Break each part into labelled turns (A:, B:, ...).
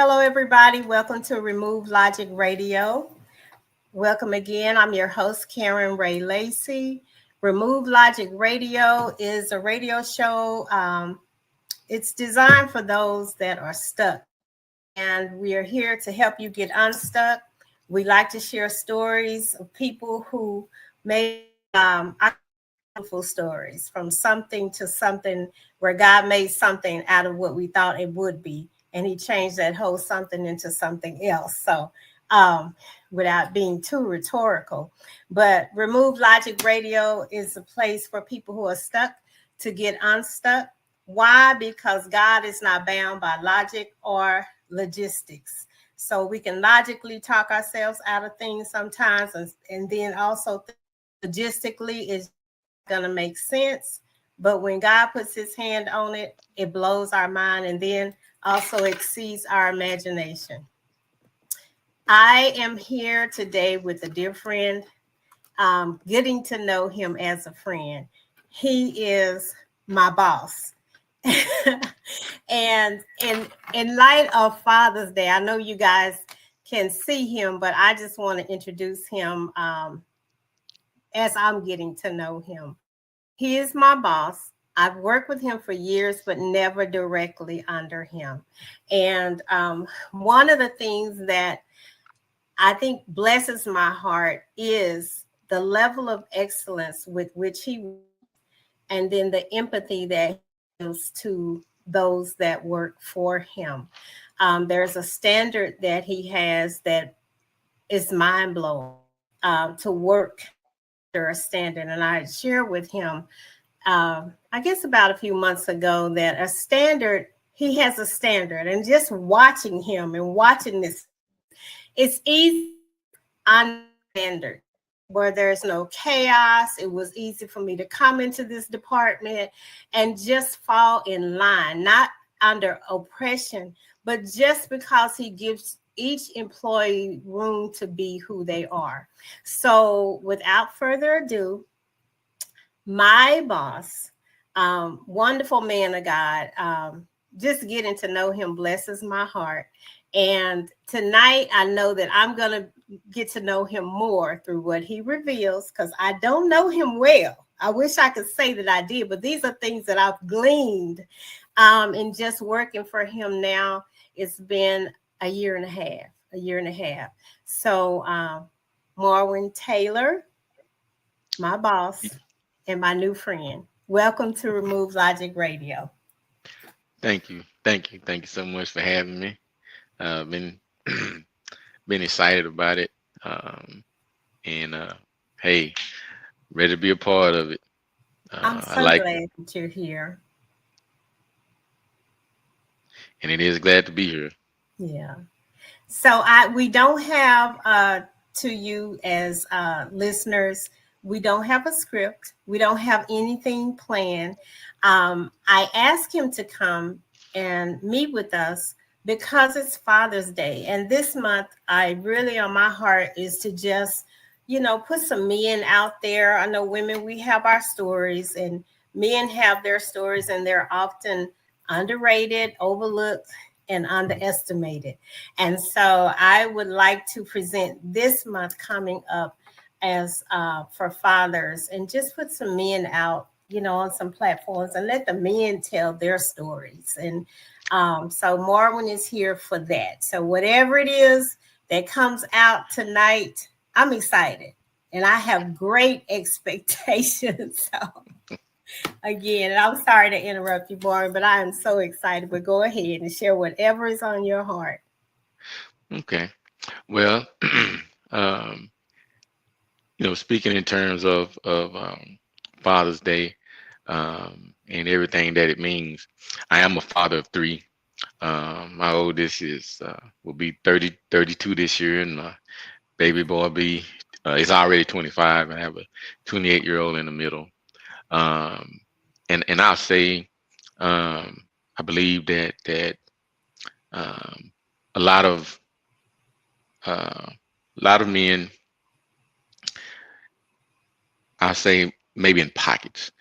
A: Hello, everybody. Welcome to Remove Logic Radio. Welcome again. I'm your host, Karen Ray Lacey. Remove Logic Radio is a radio show. It's designed for those that are stuck, and we are here to help you get unstuck. We like to share stories of people who made beautiful stories from something to something where God made something out of what we thought it would be, and He changed that whole something into something else. So, without being too rhetorical, but Remove Logic Radio is a place for people who are stuck to get unstuck. Why? Because God is not bound by logic or logistics. So we can logically talk ourselves out of things sometimes, and then also logistically is going to make sense. But when God puts his hand on it, it blows our mind and then also exceeds our imagination. I am here today with a dear friend, getting to know him as a friend. He is my boss. And in light of Father's Day, I know you guys can see him, but I just want to introduce him as I'm getting to know him. He is my boss. I've worked with him for years, but never directly under him. And one of the things that I think blesses my heart is the level of excellence with which he, and then the empathy that he gives to those that work for him. There's a standard that he has that is mind blowing, to work under a standard. And I shared with him, I guess about a few months ago, that he has a standard. And just watching him and watching this, it's easy on standard where there's no chaos. It was easy for me to come into this department and just fall in line, not under oppression, but just because he gives each employee room to be who they are. So without further ado, my boss, wonderful man of God, just getting to know him blesses my heart. And tonight, I know that I'm going to get to know him more through what he reveals, because I don't know him well. I wish I could say that I did, but these are things that I've gleaned in just working for him now. It's been a year and a half. So Marwin Taylor, my boss, and my new friend. Welcome to Remove Logic Radio.
B: Thank you. Thank you so much for having me. Been been excited about it. And hey, ready to be a part of it.
A: I'm
B: I
A: so
B: like
A: glad that you're here.
B: and it is glad to be here.
A: Yeah. So we don't have to you as listeners, we don't have a script. We don't have anything planned. I asked him to come and meet with us because it's Father's Day. And this month, I really on my heart is to just, put some men out there. I know women, we have our stories, and men have their stories, and they're often underrated, overlooked, and underestimated. And so I would like to present this month coming up as for fathers, and just put some men out, on some platforms, and let the men tell their stories. And so Marwin is here for that. So whatever it is that comes out tonight, I'm excited, and I have great expectations. So again, and I'm sorry to interrupt you, Marvin, but I am so excited. But go ahead and share whatever is on your heart.
B: Okay. Well, um, speaking in terms of Father's Day, and everything that it means, I am a father of three. My oldest will be 32 this year, and my baby boy is already 25, and I have a 28-year-old in the middle. Um, and I'll say, I believe that um, a lot of men, I say maybe in pockets,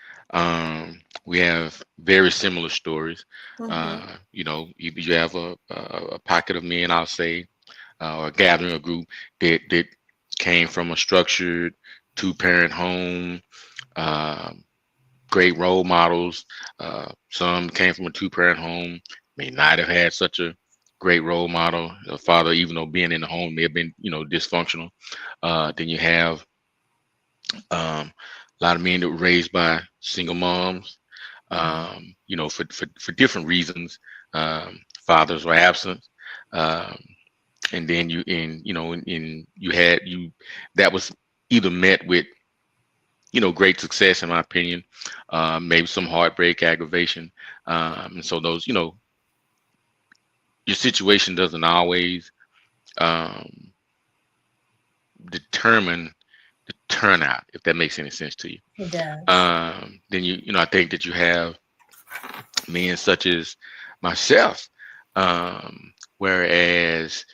B: We have very similar stories.
A: Mm-hmm.
B: You have a pocket of men, I'll say, or a gathering, a group that came from a structured two-parent home. Um, Great role models. Some came from a two-parent home, may not have had such a great role model. A father, even though being in the home may have been, dysfunctional. Then you have a lot of men that were raised by single moms,
A: Mm-hmm.
B: for different reasons. Fathers were absent. Um, and then you had you that was either met with great success, in my opinion, maybe some heartbreak, aggravation, and so those, your situation doesn't always um, determine the turnout, if that makes any sense to you.
A: It does.
B: Then I think that you have men such as myself, whereas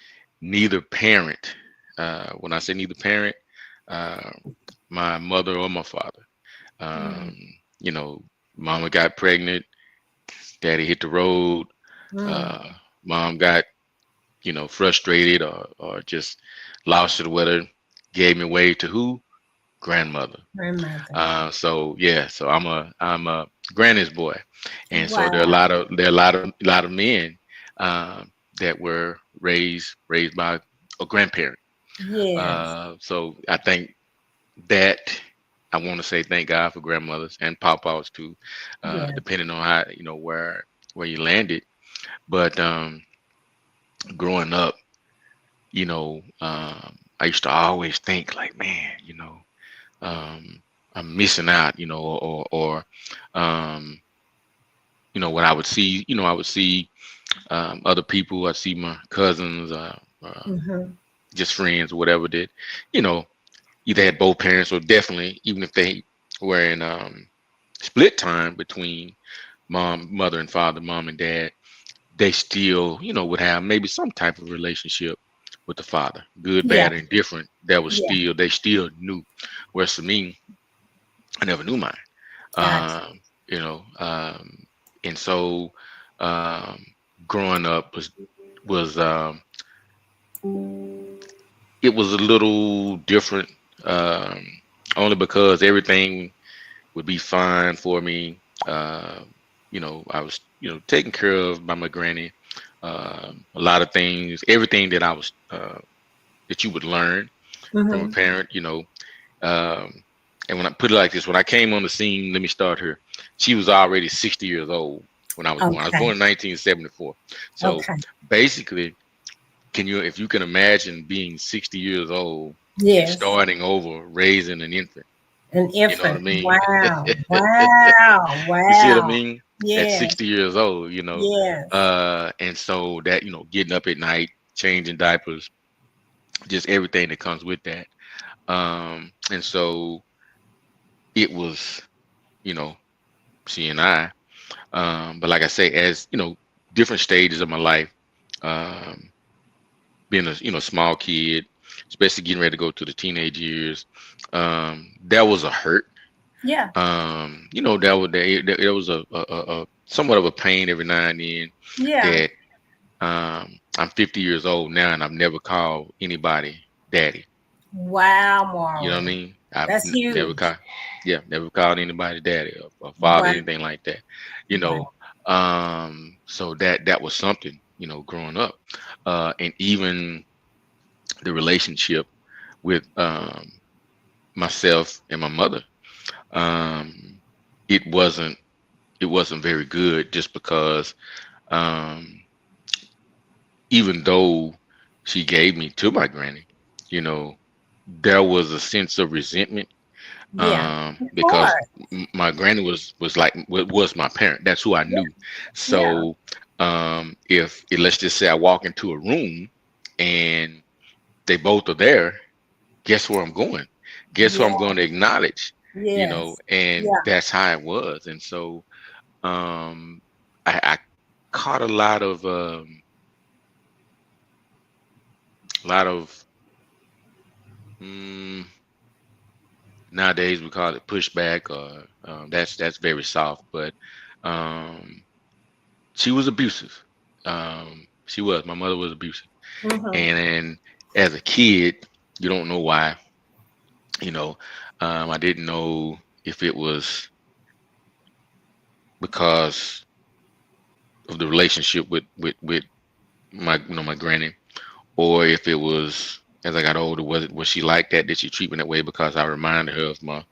B: neither parent, when I say neither parent, uh, my mother or my father, um, you know, mama got pregnant, daddy hit the road,
A: Mm.
B: uh, mom got, frustrated or just lost it, whether gave me away to who? Grandmother.
A: Grandmother.
B: So yeah, so I'm a granny's boy, and so there are a
A: Wow.
B: lot of there are a lot of men that were raised by a grandparent.
A: Yes.
B: So I think that I want to say thank God for grandmothers and pawpaws too,
A: Yes.
B: depending on how where you landed. But growing up, I used to always think like, man, um, I'm missing out, or um, what I would see other people, I see my cousins,
A: Mm-hmm.
B: just friends, whatever, that, you know, either had both parents or definitely, even if they were in split time between mother and father, mom and dad, they still, would have maybe some type of relationship with the father, good,
A: Yeah.
B: bad, and different. That was
A: Yeah.
B: still, they still knew. Whereas for me, I never knew mine.
A: Gotcha.
B: Um, you know, and so um, growing up was it was a little different, um, only because everything would be fine for me. I was taken care of by my granny. A lot of things, everything that I was that you would learn from a
A: Mm-hmm.
B: parent. Um, and when I put it like this, when I came on the scene, let me start here. She was already 60 years old when I was born. I was
A: Okay.
B: born in 1974. So
A: Okay.
B: basically, if you can imagine being 60 years old and
A: Yes.
B: starting over, raising an infant,
A: An
B: you know what I
A: infant.
B: mean?
A: Wow. Wow.
B: You see what I
A: Wow.
B: mean? At
A: Yes.
B: 60 years old,
A: Yes.
B: and so that, getting up at night, changing diapers, just everything that comes with that. And so it was, you know, she and I. But like I say, as different stages of my life, um, being a small kid, especially getting ready to go to the teenage years, that was a hurt.
A: Yeah.
B: There was a somewhat of a pain every now and then
A: Yeah.
B: that I'm 50 years old now and I've never called anybody daddy.
A: Wow,
B: You know what I
A: Marwin.
B: mean? I've
A: That's
B: never
A: huge.
B: called, yeah, never called anybody daddy or father,
A: Wow.
B: anything like that. You know,
A: Wow.
B: so that was something, growing up, and even the relationship with myself and my mother, um, it wasn't it wasn't very good just because, um, even though she gave me to my granny, you know, there was a sense of resentment,
A: Yeah. Of
B: because
A: course.
B: my granny was like was my parent. That's who I
A: Yeah.
B: knew.
A: Yeah.
B: So if let's just say I walk into a room and they both are there, guess where I'm going? Guess who
A: Yeah.
B: I'm going to acknowledge?
A: Yes.
B: And
A: Yeah.
B: that's how it was. And so um, I caught a lot of mm, nowadays we call it pushback, or that's very soft. But um, she was abusive. She was. My mother was abusive,
A: Mm-hmm.
B: and as a kid, you don't know why. You know, I didn't know if it was because of the relationship with my my granny, or if it was as I got older, was she like that? Did she treat me that way because I reminded her of my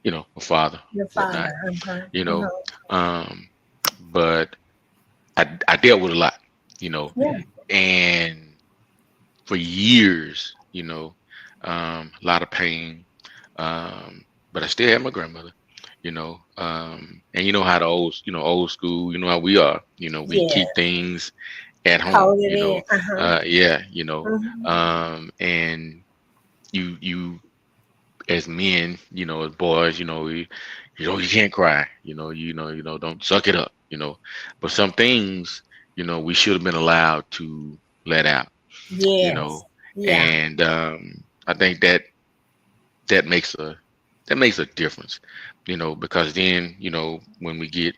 B: my father,
A: Your
B: whatnot,
A: father. Uh-huh.
B: you know.
A: Uh-huh.
B: Um, but I dealt with a lot, you know,
A: Yeah.
B: and for years, a lot of pain. But I still had my grandmother, and you know how the old school, you know how we are, we
A: Yeah.
B: keep things at home,
A: Hold it in. Uh-huh.
B: yeah,
A: Mm-hmm.
B: and you as men, as boys, you can't cry, don't suck it up, but some things, we should have been allowed to let out, you
A: Yes.
B: know,
A: Yeah.
B: and I think that makes a that makes a difference, because then, when we get,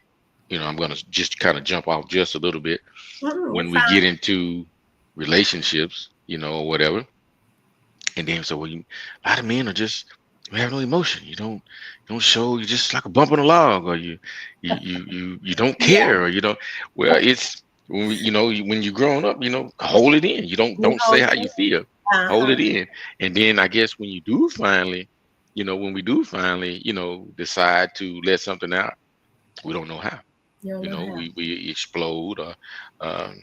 B: I'm gonna just kind of jump off just a little bit.
A: Mm-hmm. You're
B: When we get
A: fine.
B: into relationships, or whatever, and then so a lot of men are just you have no emotion. You don't show. You're just like a bump on a log, or you don't
A: Yeah.
B: care, or you don't. Well, it's when when you're growing up, hold it in. You don't
A: You
B: don't say
A: hold
B: how
A: it.
B: you feel. Hold
A: Uh-huh.
B: it in, and then I guess when you do finally, when we do finally, decide to let something out, we don't know how.
A: You don't know how.
B: We explode, or um,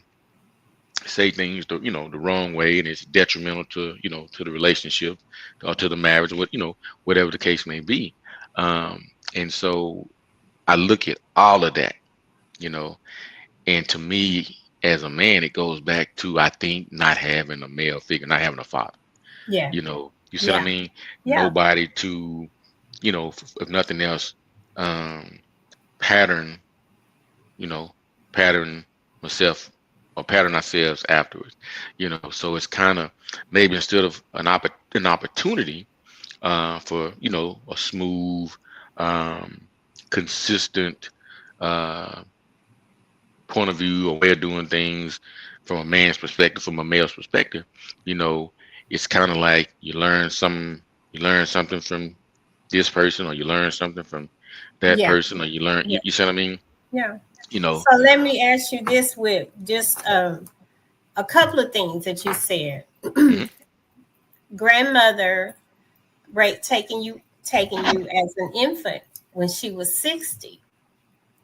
B: say things the wrong way, and it's detrimental to to the relationship, or to the marriage, or whatever the case may be. And so I look at all of that, you know and to me, as a man, it goes back to, I think, not having a male figure, not having a father.
A: Yeah.
B: You see what I
A: Yeah.
B: mean?
A: Yeah.
B: Nobody to, if nothing else, um pattern, you know, pattern myself, or pattern ourselves afterwards. So it's kind of, maybe instead of an opportunity for, a smooth, um, consistent uh, point of view, or way of doing things from a man's perspective, from a male's perspective, you know, it's kind of like you learn something from this person, or you learn something from that
A: Yeah.
B: person, or you learn,
A: Yeah.
B: you see what I mean?
A: Yeah.
B: You know,
A: So let me ask you this with just a couple of things that you said.
B: hmm
A: Grandmother, right, taking you as an infant when she was 60,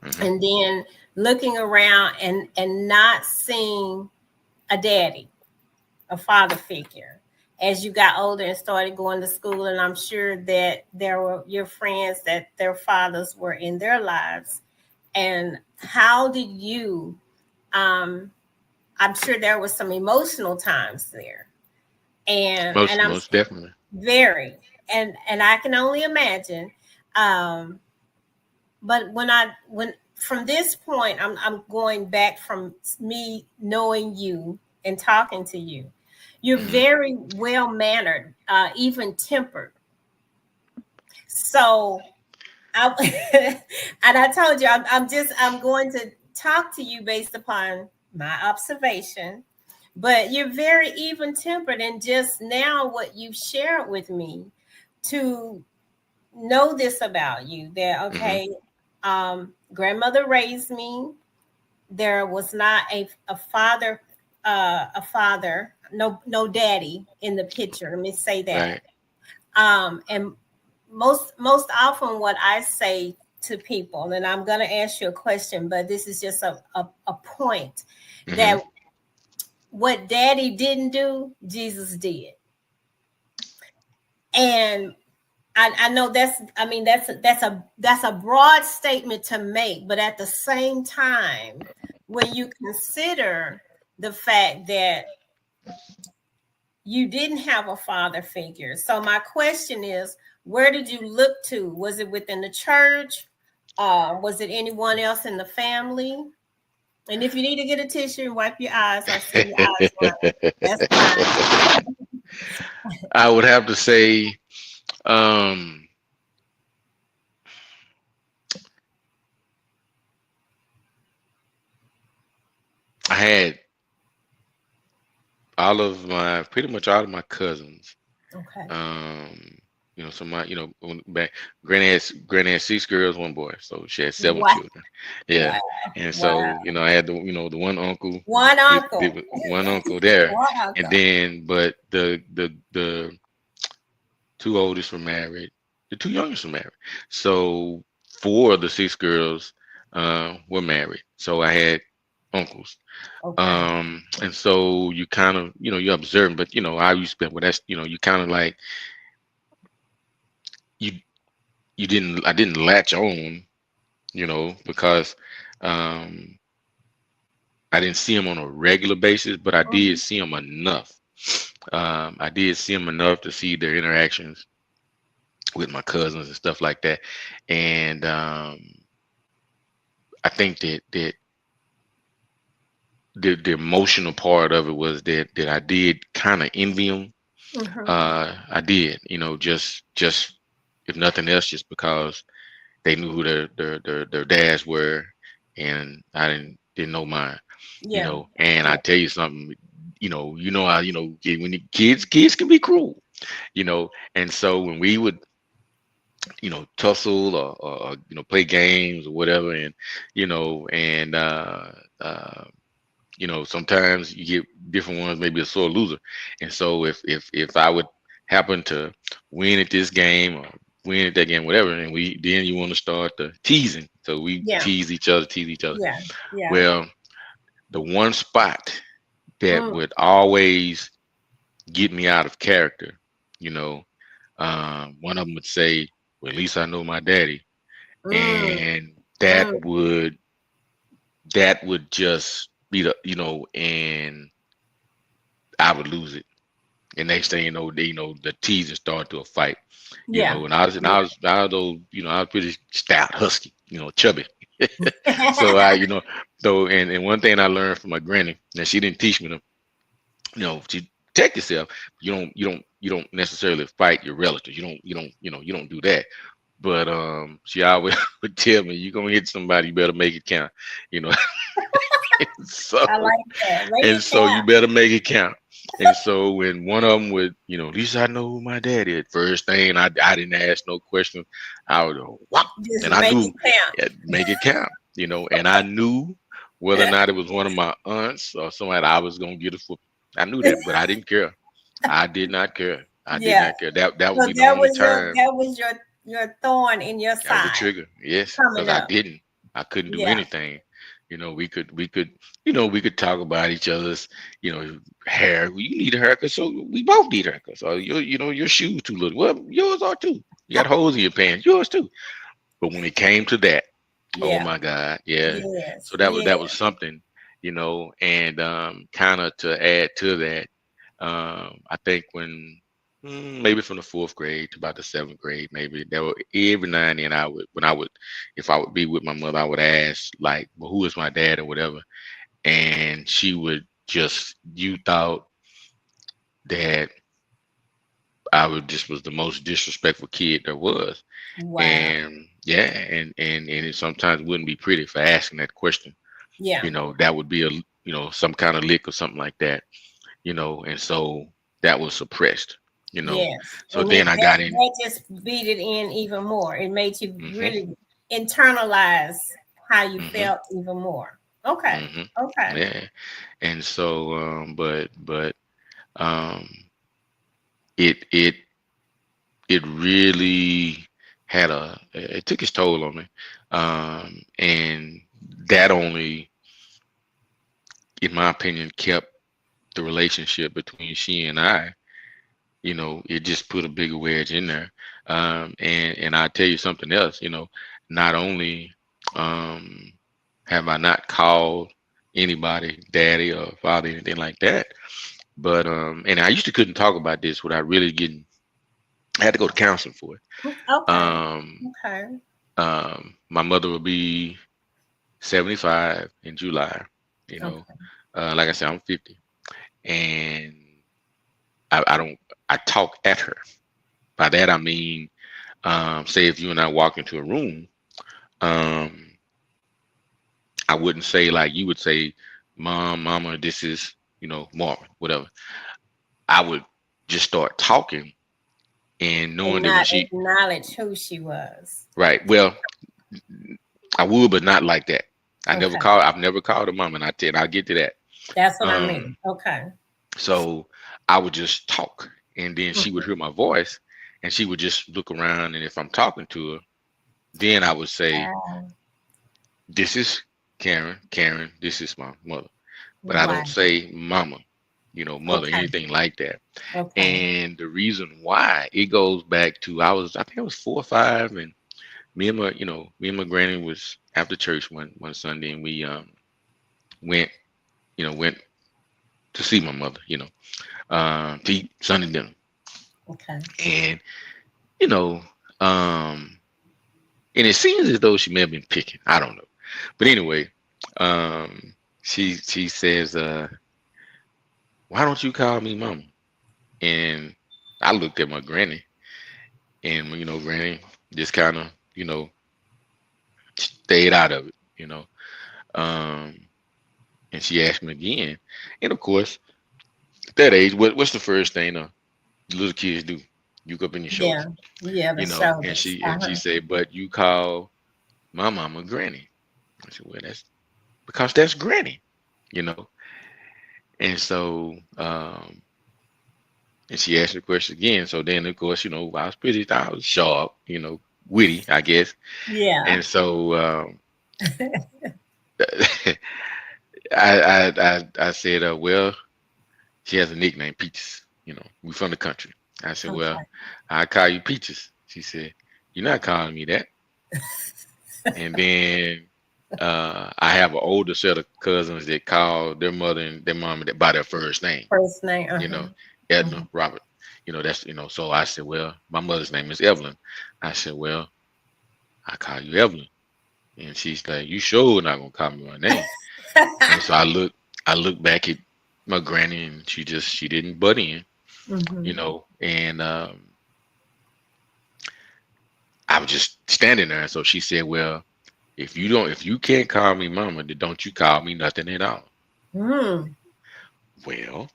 B: hmm
A: and then looking around and not seeing a daddy, a father figure, as you got older and started going to school. And I'm sure that there were your friends that their fathers were in their lives. And how did you, um I'm sure there was some emotional times there, and I'm
B: most definitely.
A: very, and I can only imagine. um but when from this point, I'm going back from me knowing you and talking to you. You're
B: hmm
A: very well mannered, even tempered. So I and I told you, I'm going to talk to you based upon my observation. But you're very even tempered, and just now what you've shared with me, to know this about you, that
B: hmm
A: okay, grandmother raised me. There was not a father, no daddy in the picture. Let me say that.
B: Right.
A: And most often what I say to people, and I'm going to ask you a question, but this is just a point,
B: hmm
A: that what daddy didn't do, Jesus did. And I know that's, I mean, that's a broad statement to make, but at the same time, when you consider the fact that you didn't have a father figure. So my question is, where did you look to? Was it within the church? Was it anyone else in the family? And if you need to get a tissue and wipe your eyes, I see your eyes running. That's fine.
B: I would have to say, um, had pretty much all of my cousins.
A: Okay.
B: Um, so back granny had 6 girls, 1 boy, so she had 7
A: Wow.
B: children. Yeah,
A: Wow.
B: and
A: Wow.
B: so I had the one uncle,
A: One uncle.
B: one uncle there,
A: One
B: and
A: uncle.
B: then but the 2 oldest were married, the 2 youngest were married. So 4 of the 6 girls were married. So I had uncles.
A: Okay.
B: And so you kind of, you observe, but I used to, well, that's, you kind of like, you, I didn't latch on, because, um, I didn't see him on a regular basis, but I did
A: Mhm.
B: see him enough. I did see him enough to see their interactions with my cousins and stuff like that. And, I think that the emotional part of it was that I did kind of envy him.
A: Mhm.
B: I did, just if nothing else, just because they knew who their dads were, and I didn't know mine,
A: Yeah.
B: And I
A: Yeah.
B: tell you something, how when the kids can be cruel, and so when we would tussle or play games or whatever, and and uh sometimes you get different ones, maybe a sore loser. And so if I would happen to win at this game or win at that game, whatever, and then you want to start the teasing. So we
A: Yeah.
B: tease each other.
A: Yeah. Yeah.
B: Well, the one spot that
A: Mm.
B: would always get me out of character, you know, one of them would say, "Well, at least I know my daddy,"
A: Mm.
B: and that
A: Mm.
B: would that would just be and I would lose it. And next thing you know, the teasing started to a fight.
A: Yeah.
B: And I was those, I was pretty stout, husky, chubby. So and one thing I learned from my granny, and she didn't teach me to, to protect yourself. You don't necessarily fight your relatives. You don't do that. But she always would tell me, "You gonna hit somebody, you better make it count." You know, so
A: I like that. Make
B: and
A: it
B: so you
A: count.
B: better make it count. And so when one of them would, at least I know who my daddy is. First thing, I didn't ask no questions. I would go, "What?"
A: Just
B: And I
A: make
B: knew,
A: it count.
B: yeah, make it count, and I knew whether or not it was one of my aunts or somebody I was gonna get a foot. I knew that, but I didn't care. I did not care. I did
A: Yeah.
B: not care. That would
A: So
B: be the only time.
A: that was your thorn in your
B: That was a
A: side
B: trigger, yes, because
A: coming
B: I
A: up.
B: didn't. I couldn't do
A: Yeah.
B: anything. We could talk about each other's, hair. Well, you need a haircut, so we both need haircuts. Or your shoes too little. Well, yours are too. You got holes in your pants, yours too. But when it came to that, oh
A: Yeah.
B: my God, yeah.
A: Yes.
B: So that was
A: Yeah.
B: something, and kind of to add to that, I think maybe from the 4th grade to about the 7th grade, maybe there were every now and then if I would be with my mother, I would ask like, well, who is my dad or whatever, and she would just you thought that I would just was the most disrespectful kid there was,
A: Wow.
B: and yeah, and it sometimes wouldn't be pretty for asking that question.
A: Yeah.
B: That would be some kind of lick or something like that, and so that was suppressed, you know.
A: Yes.
B: So
A: And
B: then I got in.
A: that just beat it in even more. It made you
B: Hmm.
A: really internalize how you
B: Hmm.
A: felt even more. Okay.
B: Hmm.
A: Okay.
B: Yeah, and so but um, it it really it took its toll on me, and that only, in my opinion, kept the relationship between she and I. It just put a bigger wedge in there. And I tell you something else. Not only um, have I not called anybody daddy or father, anything like that, but and I used to couldn't talk about this without really getting. I had to go to counseling for it.
A: Okay.
B: Um,
A: Okay.
B: my mother will be 75 in July. You know,
A: Okay.
B: like I said, I'm 50, and I don't. I talk at her. By that I mean, say if you and I walk into a room, um, I wouldn't say like you would say, Mom, Mama, this is, Marvin, whatever. I would just start talking and knowing
A: And
B: that when
A: not
B: she,
A: acknowledge who she was.
B: right, well, I would, but not like that.
A: Okay.
B: I've never called her mom, and I'll get to that.
A: That's what I mean.
B: Um,
A: Okay.
B: so I would just talk, and then she would
A: Mhm.
B: hear my voice, and she would just look around, and if I'm talking to her, then I would say,
A: Ah,
B: "This is Karen, Karen, this is my mother," but I don't
A: right.
B: say mama, mother,
A: Okay.
B: anything like that.
A: Okay.
B: And the reason why it goes back to I think I was 4 or 5, and me and my granny was after church one Sunday, and we went went to see my mother, to eat Sunday dinner,
A: Okay.
B: and you know, um, and it seems as though she may have been picking. I don't know, but anyway, she says, "Why don't you call me mama?" And I looked at my granny, and granny just kind of stayed out of it, Um, and she asked me again, and of course, at that age, what's the first thing little kids do? You go up in your
A: Yeah.
B: shoulders,
A: Yeah. The
B: and
A: shoulders.
B: she said, "But you call my mama granny." I said, "Well, that's because that's granny, you know." And so, and she asked the question again. So then, of course, I was sharp, witty, I guess.
A: Yeah.
B: And so, I said, well, she has a nickname, Peaches. We from the country. I said, well,
A: Okay.
B: I call you Peaches. She said, you're not calling me that. And then I have an older set of cousins that call their mother and their mom by their first name,
A: First name.
B: you know,
A: Uh-huh.
B: Edna, Robert. That's, so I said, well, my mother's name is Evelyn. I said, well, I call you Evelyn. And she's like, you sure not gonna call me my name? And so I look back at my granny, and she didn't butt in,
A: Hmm.
B: and I was just standing there. And so she said, well, if you can't call me mama, then don't you call me nothing at all.
A: Mm.
B: Well,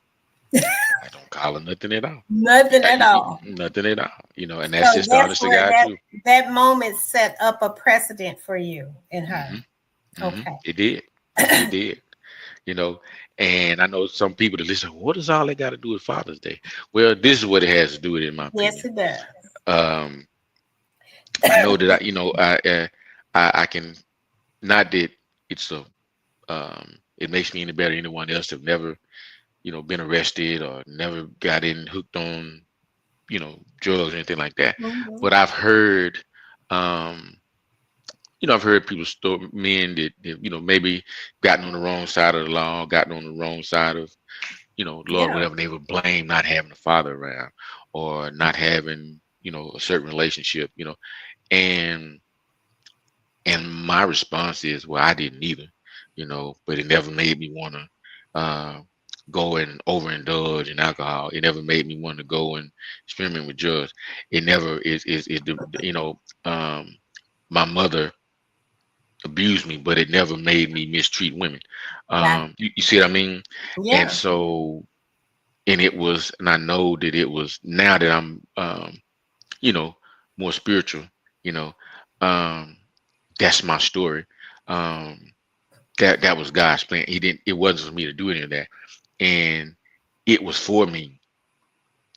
B: I don't call her nothing at all.
A: Nothing at all.
B: Nothing at all. And that's
A: So
B: just the
A: that's
B: honest to
A: where
B: God
A: that
B: truth.
A: that moment set up a precedent for you and her.
B: hmm hmm
A: Okay.
B: It did. It did. You know, and I know some people that listen, what does all that got to do with Father's Day? Well, this is what it has to do with it, in my
A: Yes,
B: opinion.
A: it does.
B: Um, I know that I can, not that it's it makes me any better than anyone else that have never, been arrested or never got in hooked on, drugs or anything like that.
A: Mhm.
B: But um, I've heard people men that, maybe gotten on the wrong side of the law, gotten on the wrong side of, Lord,
A: Yeah.
B: whatever, they would blame not having a father around or not having, a certain relationship, and my response is, well, I didn't either, but it never made me want to go and overindulge in alcohol. It never made me want to go and experiment with drugs. It never is my mother abused me, but it never made me mistreat women.
A: Got
B: You see what I mean? And
A: yeah.
B: so, and I know that it was, now that I'm, you know, more spiritual, you know, um, that's my story. Um, that was God's plan. It wasn't for me to do any of that. And it was for me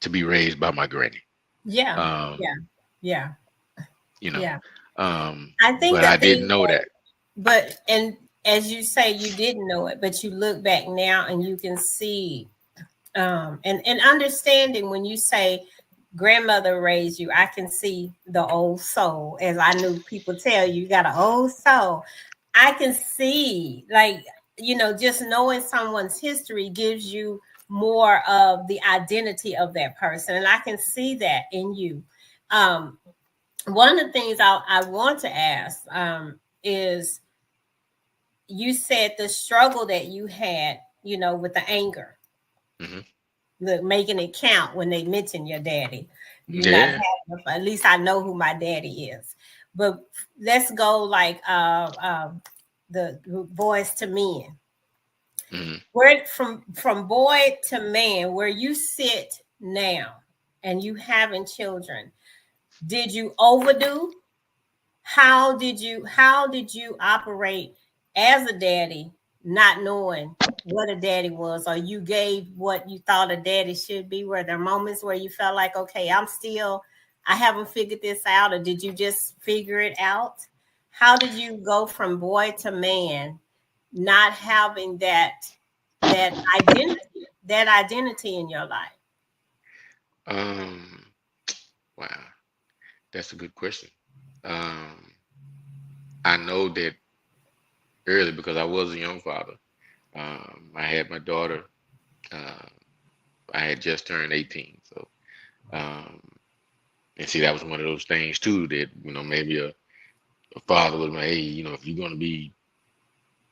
B: to be raised by my granny.
A: Yeah.
B: Um,
A: Yeah. Yeah.
B: you know,
A: Yeah. I think
B: but
A: the
B: I didn't
A: thing
B: know
A: that,
B: that.
A: but and as you say, you didn't know it, but you look back now and you can see, and understanding when you say grandmother raised you, I can see the old soul. As I knew people tell you, you got an old soul. I can see, like, just knowing someone's history gives you more of the identity of that person. And I can see that in you. Um, One of the things I want to ask, is, you said the struggle that you had, with the anger,
B: hmm
A: the making it count when they mention your daddy. You not
B: Yeah.
A: having, at least I know who my daddy is. But let's go like, the Boys to Men.
B: Hmm.
A: Where from boy to man, where you sit now and you having children, did you overdo? How did you operate as a daddy, not knowing what a daddy was, or you gave what you thought a daddy should be? Were there moments where you felt like, okay, I haven't figured this out, or did you just figure it out? How did you go from boy to man, not having that identity in your life?
B: Um, wow, that's a good question. Um, I know that early because I was a young father. I had my daughter. Uh, I had just turned 18, so um, and see that was one of those things too that maybe a father was like, hey, if you're gonna be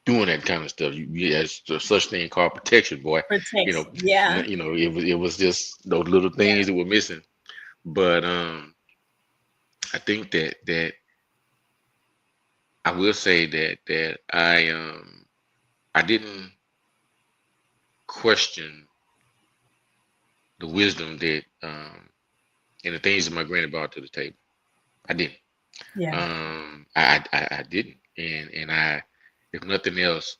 B: doing that kind of stuff, there's such thing called protection, boy. You know,
A: Protection. Yeah.
B: it was just those little
A: Yeah.
B: things that were missing. But I think that I will say that I didn't question the wisdom that and the things that my granny brought to the table. I didn't.
A: Yeah.
B: I didn't, and if nothing else,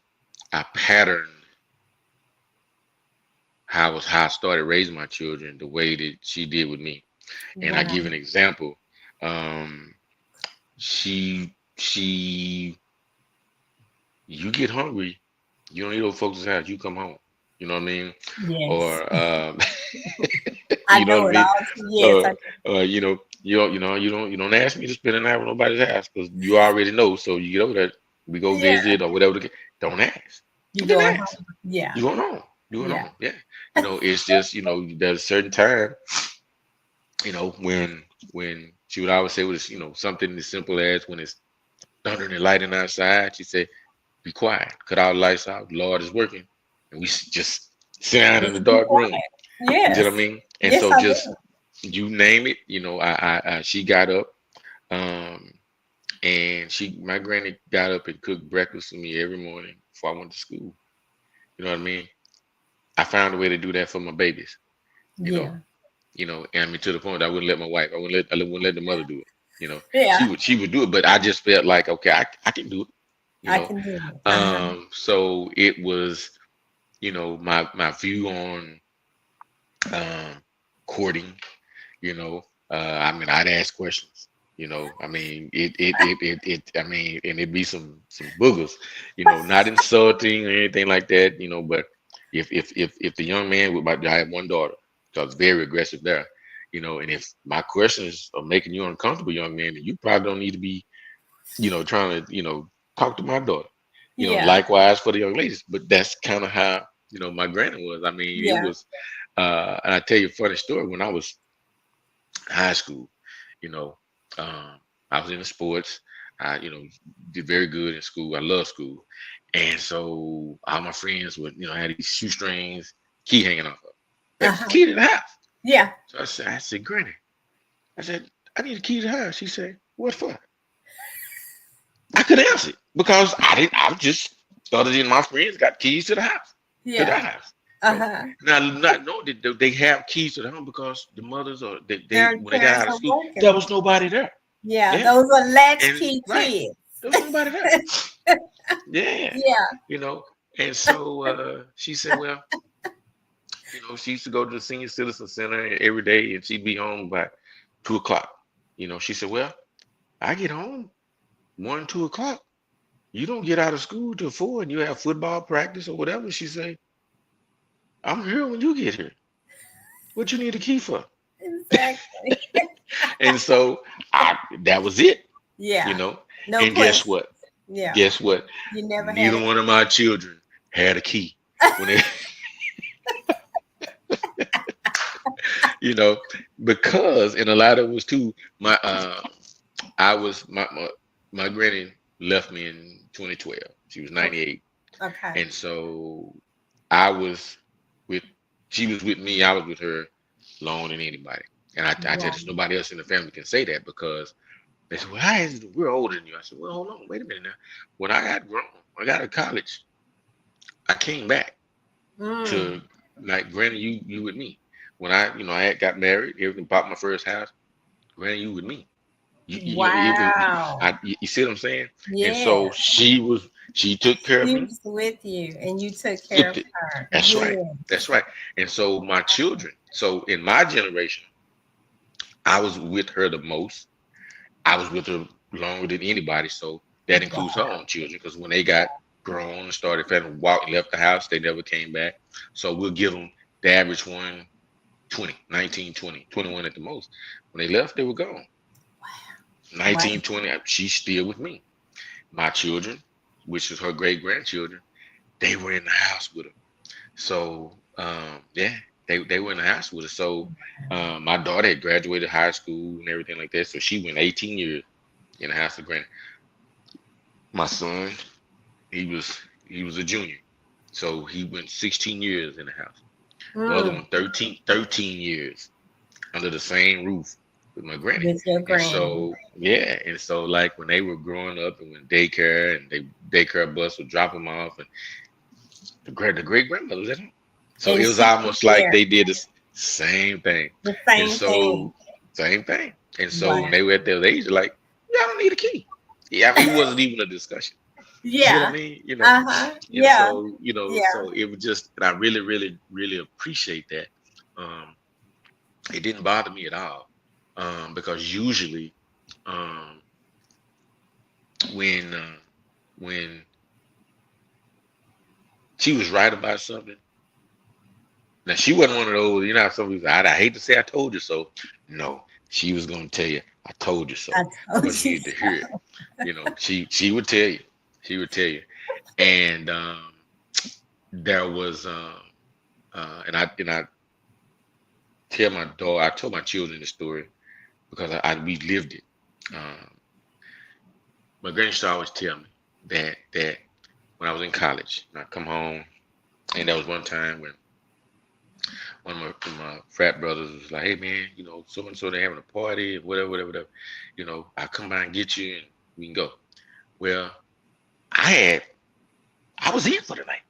B: I patterned how I started raising my children the way that she did with me. And I give
A: Wow.
B: an example. Um, she you get hungry, you don't eat over folks' house, you come home. You know what I mean?
A: Yes.
B: Or
A: I
B: you know what
A: know
B: I
A: it
B: mean?
A: all. Yes.
B: Or you don't ask me to spend a night with nobody's house because you already know. So you get over there, we go
A: Yeah.
B: visit or whatever. Don't ask.
A: You
B: Don't even
A: going
B: ask.
A: home? Yeah.
B: You going home. You going
A: Yeah.
B: home. Yeah. It's just there's a certain time. When she would always say was something as simple as when it's thundering and lightning outside, she said, "Be quiet, cut all the lights out. The Lord is working," and we just sit down in the
A: Just be
B: dark room.
A: quiet.
B: You know what I
A: Yes.
B: mean? And
A: Yes,
B: so
A: I
B: just
A: do.
B: you name it, she got up, um, and my granny got up and cooked breakfast for me every morning before I went to school. You know what I mean? I found a way to do that for my babies. You know,
A: Yeah.
B: and I mean to the point I wouldn't let my wife, I wouldn't let the mother do it. She
A: Yeah.
B: would she would do it, but I just felt like okay, I can do it. You
A: I
B: know,
A: can do it. Uh-huh.
B: so it was my view on um, courting. You know, I mean, I'd ask questions. I mean, I mean, and it'd be some boogers. Not insulting or anything like that. But if the young man I have one daughter, so I was very aggressive there. And if my questions are making you uncomfortable, young man, then you probably don't need to be, trying to, talk to my daughter.
A: Yeah.
B: Likewise for the young ladies. But that's kind of how, my granny was. I mean, it
A: Yeah.
B: was, and I tell you a funny story. When I was high school, you know, um, I was into sports. I, did very good in school. I love school. And so all my friends would, had these shoestrings, key hanging off of. That was the
A: Uh-huh.
B: key to the house.
A: Yeah.
B: So I said, Granny, I said, I need a key to the house. She said, what for? I couldn't answer it because I just, other than my friends, got keys to the
A: Yeah.
B: house.
A: Uh-huh.
B: Now, not knowing that they have keys to the home because the mothers or they
A: Their
B: when they got
A: parents
B: out of
A: are
B: school, there
A: working.
B: was nobody there.
A: Yeah.
B: Yeah,
A: Those are
B: and
A: latchkey
B: right,
A: kids.
B: there was nobody there. Yeah,
A: Yeah.
B: you know, and so she said, well, she used to go to the senior citizen center every day, and she'd be home by 2 o'clock. She said, well, I get home 1, 2 o'clock. You don't get out of school till 4, and you have football practice or whatever. She said, I'm here when you get here. What you need a key for?
A: Exactly.
B: And so that was it, you
A: Yeah.
B: know.
A: No
B: And guess
A: question.
B: what?
A: Yeah.
B: Guess what?
A: You never had
B: Neither
A: a
B: one of my children had a key when they, you know, because and a lot of it was too. My I was my granny left me in 2012. She was
A: okay.
B: 98,
A: Okay.
B: and so I was with. She was with me. I was with her longer than anybody. And I tell
A: Wow.
B: you, nobody else in the family can say that because they said, well, how is it we're older than you? I said, well, hold on, wait a minute now. When I got grown, I got to college. I came back
A: Mm.
B: to, like, granny, you with me. When I had got married, everything, bought my first house, granny, you with me. It was,
A: Wow.
B: you see what I'm saying? And so
A: Yes.
B: she took care of
A: She
B: me.
A: was with you and you took care
B: It,
A: of her.
B: that's right.
A: Yes.
B: That's right. And so my children, so in my generation, I was with her the most. I was with her longer than anybody. So that includes her
A: Wow.
B: own children. Because when they got grown and started having walk and left the house, they never came back. So we'll give them the average one 20, 19, 20, 21 at the most. When they left, they were gone.
A: Wow.
B: 19, 20, she's still with me. My children, which is her great grandchildren, they were in the house with her. So yeah, they were in the house with us. So my daughter had graduated high school and everything like that. So she went 18 years in the house of granny. My son, he was a junior. So he went 16 years in the house. The other
A: Mm.
B: one, 13 years under the same roof with my granny.
A: With your
B: And
A: granny.
B: so yeah, and so like when they were growing up and when daycare and they daycare bus would drop them off and the great grandmother was at home. So
A: And
B: it was
A: she took
B: almost like
A: care.
B: they did the same thing.
A: The
B: And
A: same
B: so
A: thing.
B: same thing. And so when
A: Wow.
B: they were at their age, they're like, yeah, I don't need a key. Yeah, I mean, it wasn't even a discussion. You see what I
A: Yeah.
B: mean?
A: Uh-huh.
B: And
A: Yeah.
B: so,
A: Yeah.
B: so it was just, and I really, really, really appreciate that. Um, it didn't bother me at all. Because usually, um, when, uh, when she was right about something, now she wasn't one of those, how some people say, I hate to say I told you so. No, she was gonna tell you, I told you
A: I
B: so,
A: told
B: because you
A: you
B: need to
A: so.
B: hear it. She would tell you. She would tell you. And there was and I I told my children the story because we lived it. Um, my granny used to always tell me that when I was in college, and I come home, and there was one time when one of my frat brothers was like, "Hey man, so and so they having a party, whatever, whatever, whatever. I'll come by and get you, and we can go." Well, I had I was in for the night.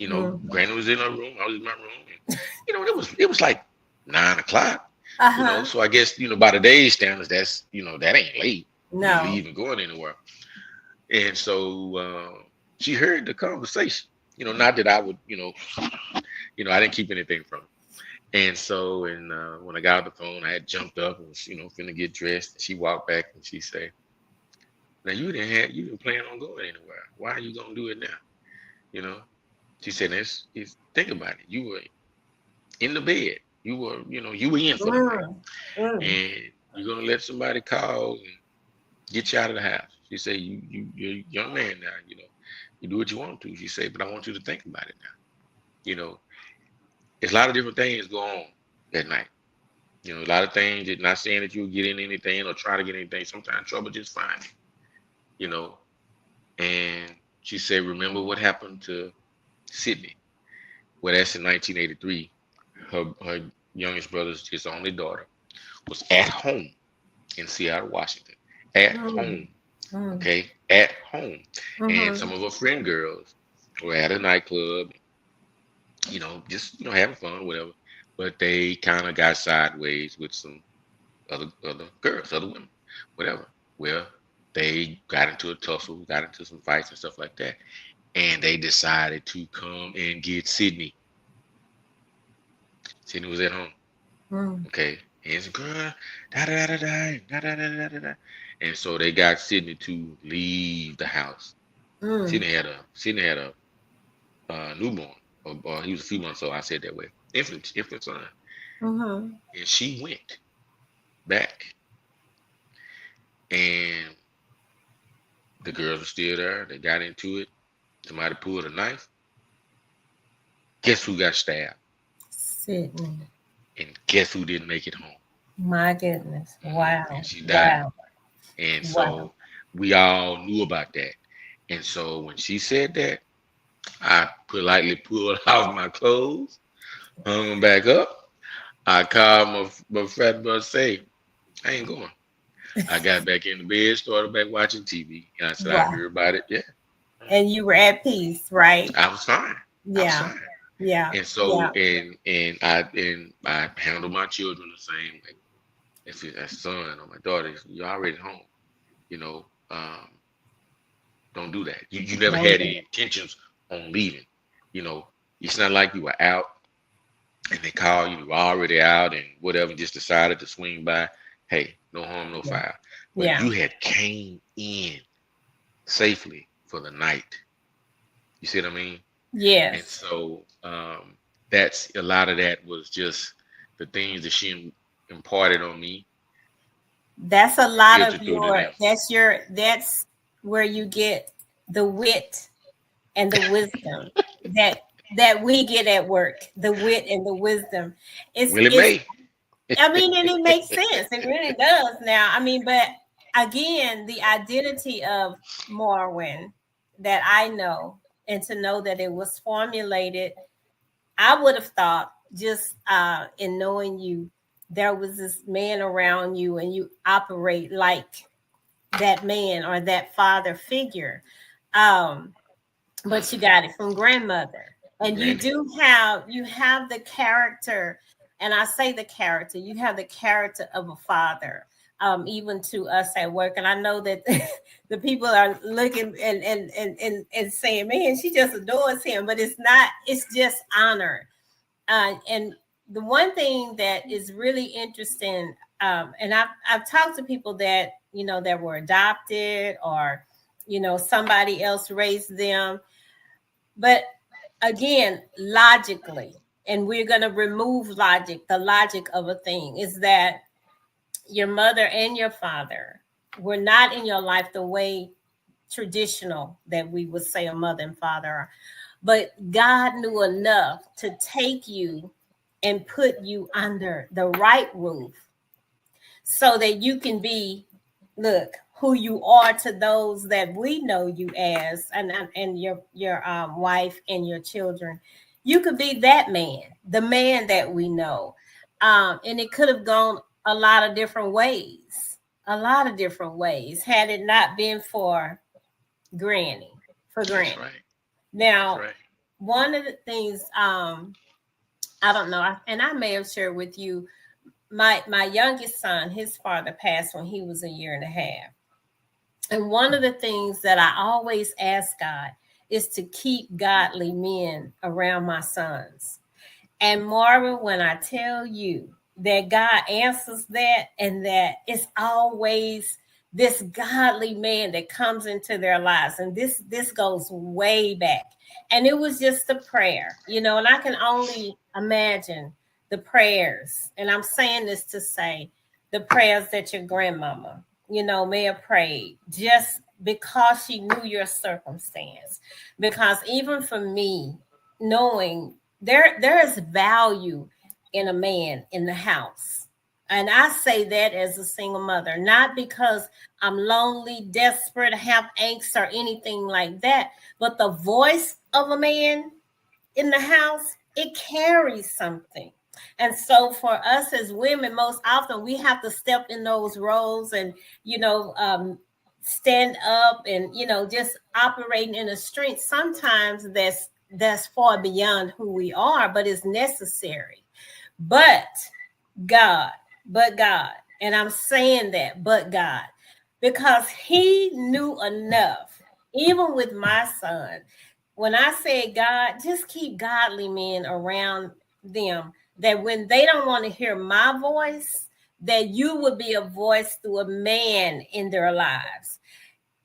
A: Mhm.
B: Granny was in her room, I was in my room, and it was like 9 o'clock.
A: Uh-huh.
B: So I guess by the day's standards, that ain't late to be
A: No.
B: leaving going anywhere. And so she heard the conversation. Not that I would, I didn't keep anything from her. And so, and when I got off the phone, I had jumped up and was, finna get dressed. And she walked back and she said, "Now you didn't plan on going anywhere. Why are you gonna do it now?" You know, she said, Think about it. You were in the bed. You were in for the night,
A: Mm. Mm.
B: and you're gonna let somebody call and get you out of the house. She said, you're a young man now. You do what you want to." She said, "But I want you to think about it now. You know, there's a lot of different things go on at night. A lot of things. Not saying that you'll get in anything or try to get anything. Sometimes trouble just finds you. And she said, remember what happened to Sydney? Well, that's in 1983. Her youngest brother's his only daughter was at home in Seattle, Washington. At
A: Mm.
B: home,
A: Mm.
B: okay, at home, and some
A: Mhm.
B: of her friend girls were at a nightclub, just having fun, whatever. But they kind of got sideways with some other girls, other women, whatever. Well, they got into a tussle, got into some fights and stuff like that, and they decided to come and get Sydney. Sydney was at home,
A: Mm.
B: okay, and it's girl, da da da da da da da da da da, and so they got Sydney to leave the house.
A: Mm.
B: Sydney had a newborn, or he was a few months old. I said that way, infant son,
A: Mhm.
B: and she went back, and the girls were still there. They got into it. Somebody pulled a knife. Guess who got stabbed?
A: Sydney.
B: And guess who didn't make it home?
A: My goodness.
B: And
A: Wow.
B: she died.
A: Wow.
B: And
A: Wow.
B: so we all knew about that. And so when she said that, I politely pulled off my clothes, hung them back up. I called my frat brother, say, I ain't going. I got back in the bed, started back watching TV. And I said, I
A: Wow.
B: heard about it. Yeah.
A: And you were at peace, right?
B: I was fine.
A: Yeah.
B: outside.
A: Yeah.
B: And so
A: Yeah.
B: and I handle my children the same way. If it's a son or my daughter, you're already home. You know, don't do that. You never
A: Don't
B: had
A: do
B: any intentions on leaving. You know, it's not like you were out and they call you, you were already out and whatever, just decided to swing by. Hey, no harm, no
A: it.
B: foul. But
A: Yeah.
B: you had came in safely for the night. You see what I mean? And
A: Yes.
B: so that's a lot of that was just the things that she imparted on me,
A: That's a lot of
B: filtered through to them.
A: that's where you get the wit and the wisdom that we get at work. The wit and the wisdom.
B: Willie
A: It's
B: Mae.
A: I mean, and it makes sense. It really does now. I mean, but again, the identity of Marwin that I know, and to know that it was formulated, I would have thought just in knowing you, there was this man around you, and you operate like that man or that father figure. Um, but you got it from grandmother, and
B: Granny.
A: you have the character, and I say the character, you have the character of a father, even to us at work. And I know that the people are looking and saying, man, she just adores him, but it's not, it's just honor. And the one thing that is really interesting, and I've talked to people that, that were adopted, or somebody else raised them, but again, logically, and we're going to remove logic, the logic of a thing is that your mother and your father were not in your life the way traditional that we would say a mother and father are. But God knew enough to take you and put you under the right roof so that you can be, look, who you are to those that we know you as, and your wife and your children. You could be that man, the man that we know. And it could have gone a lot of different ways, a lot of different ways, had it not been for granny, for
B: That's
A: granny.
B: right. That's
A: Now,
B: right.
A: one of the things, I don't know, and I may have shared with you, my youngest son, his father passed when he was a year and a half. And one of the things that I always ask God is to keep godly men around my sons. And Marvin, when I tell you that God answers that, and that it's always this godly man that comes into their lives, and this goes way back. And it was just a prayer, and I can only imagine the prayers. And I'm saying this to say the prayers that your grandmama, may have prayed, just because she knew your circumstance. Because even for me, knowing there is value in a man in the house. And I say that as a single mother, not because I'm lonely, desperate, have angst, or anything like that, but the voice of a man in the house, it carries something. And so for us as women, most often we have to step in those roles and, you know, um, stand up and, just operating in a strength. Sometimes that's far beyond who we are, but it's necessary. But God, but God. And I'm saying that, but God, because He knew enough, even with my son. When I say God, just keep godly men around them, that when they don't want to hear my voice, that you would be a voice through a man in their lives.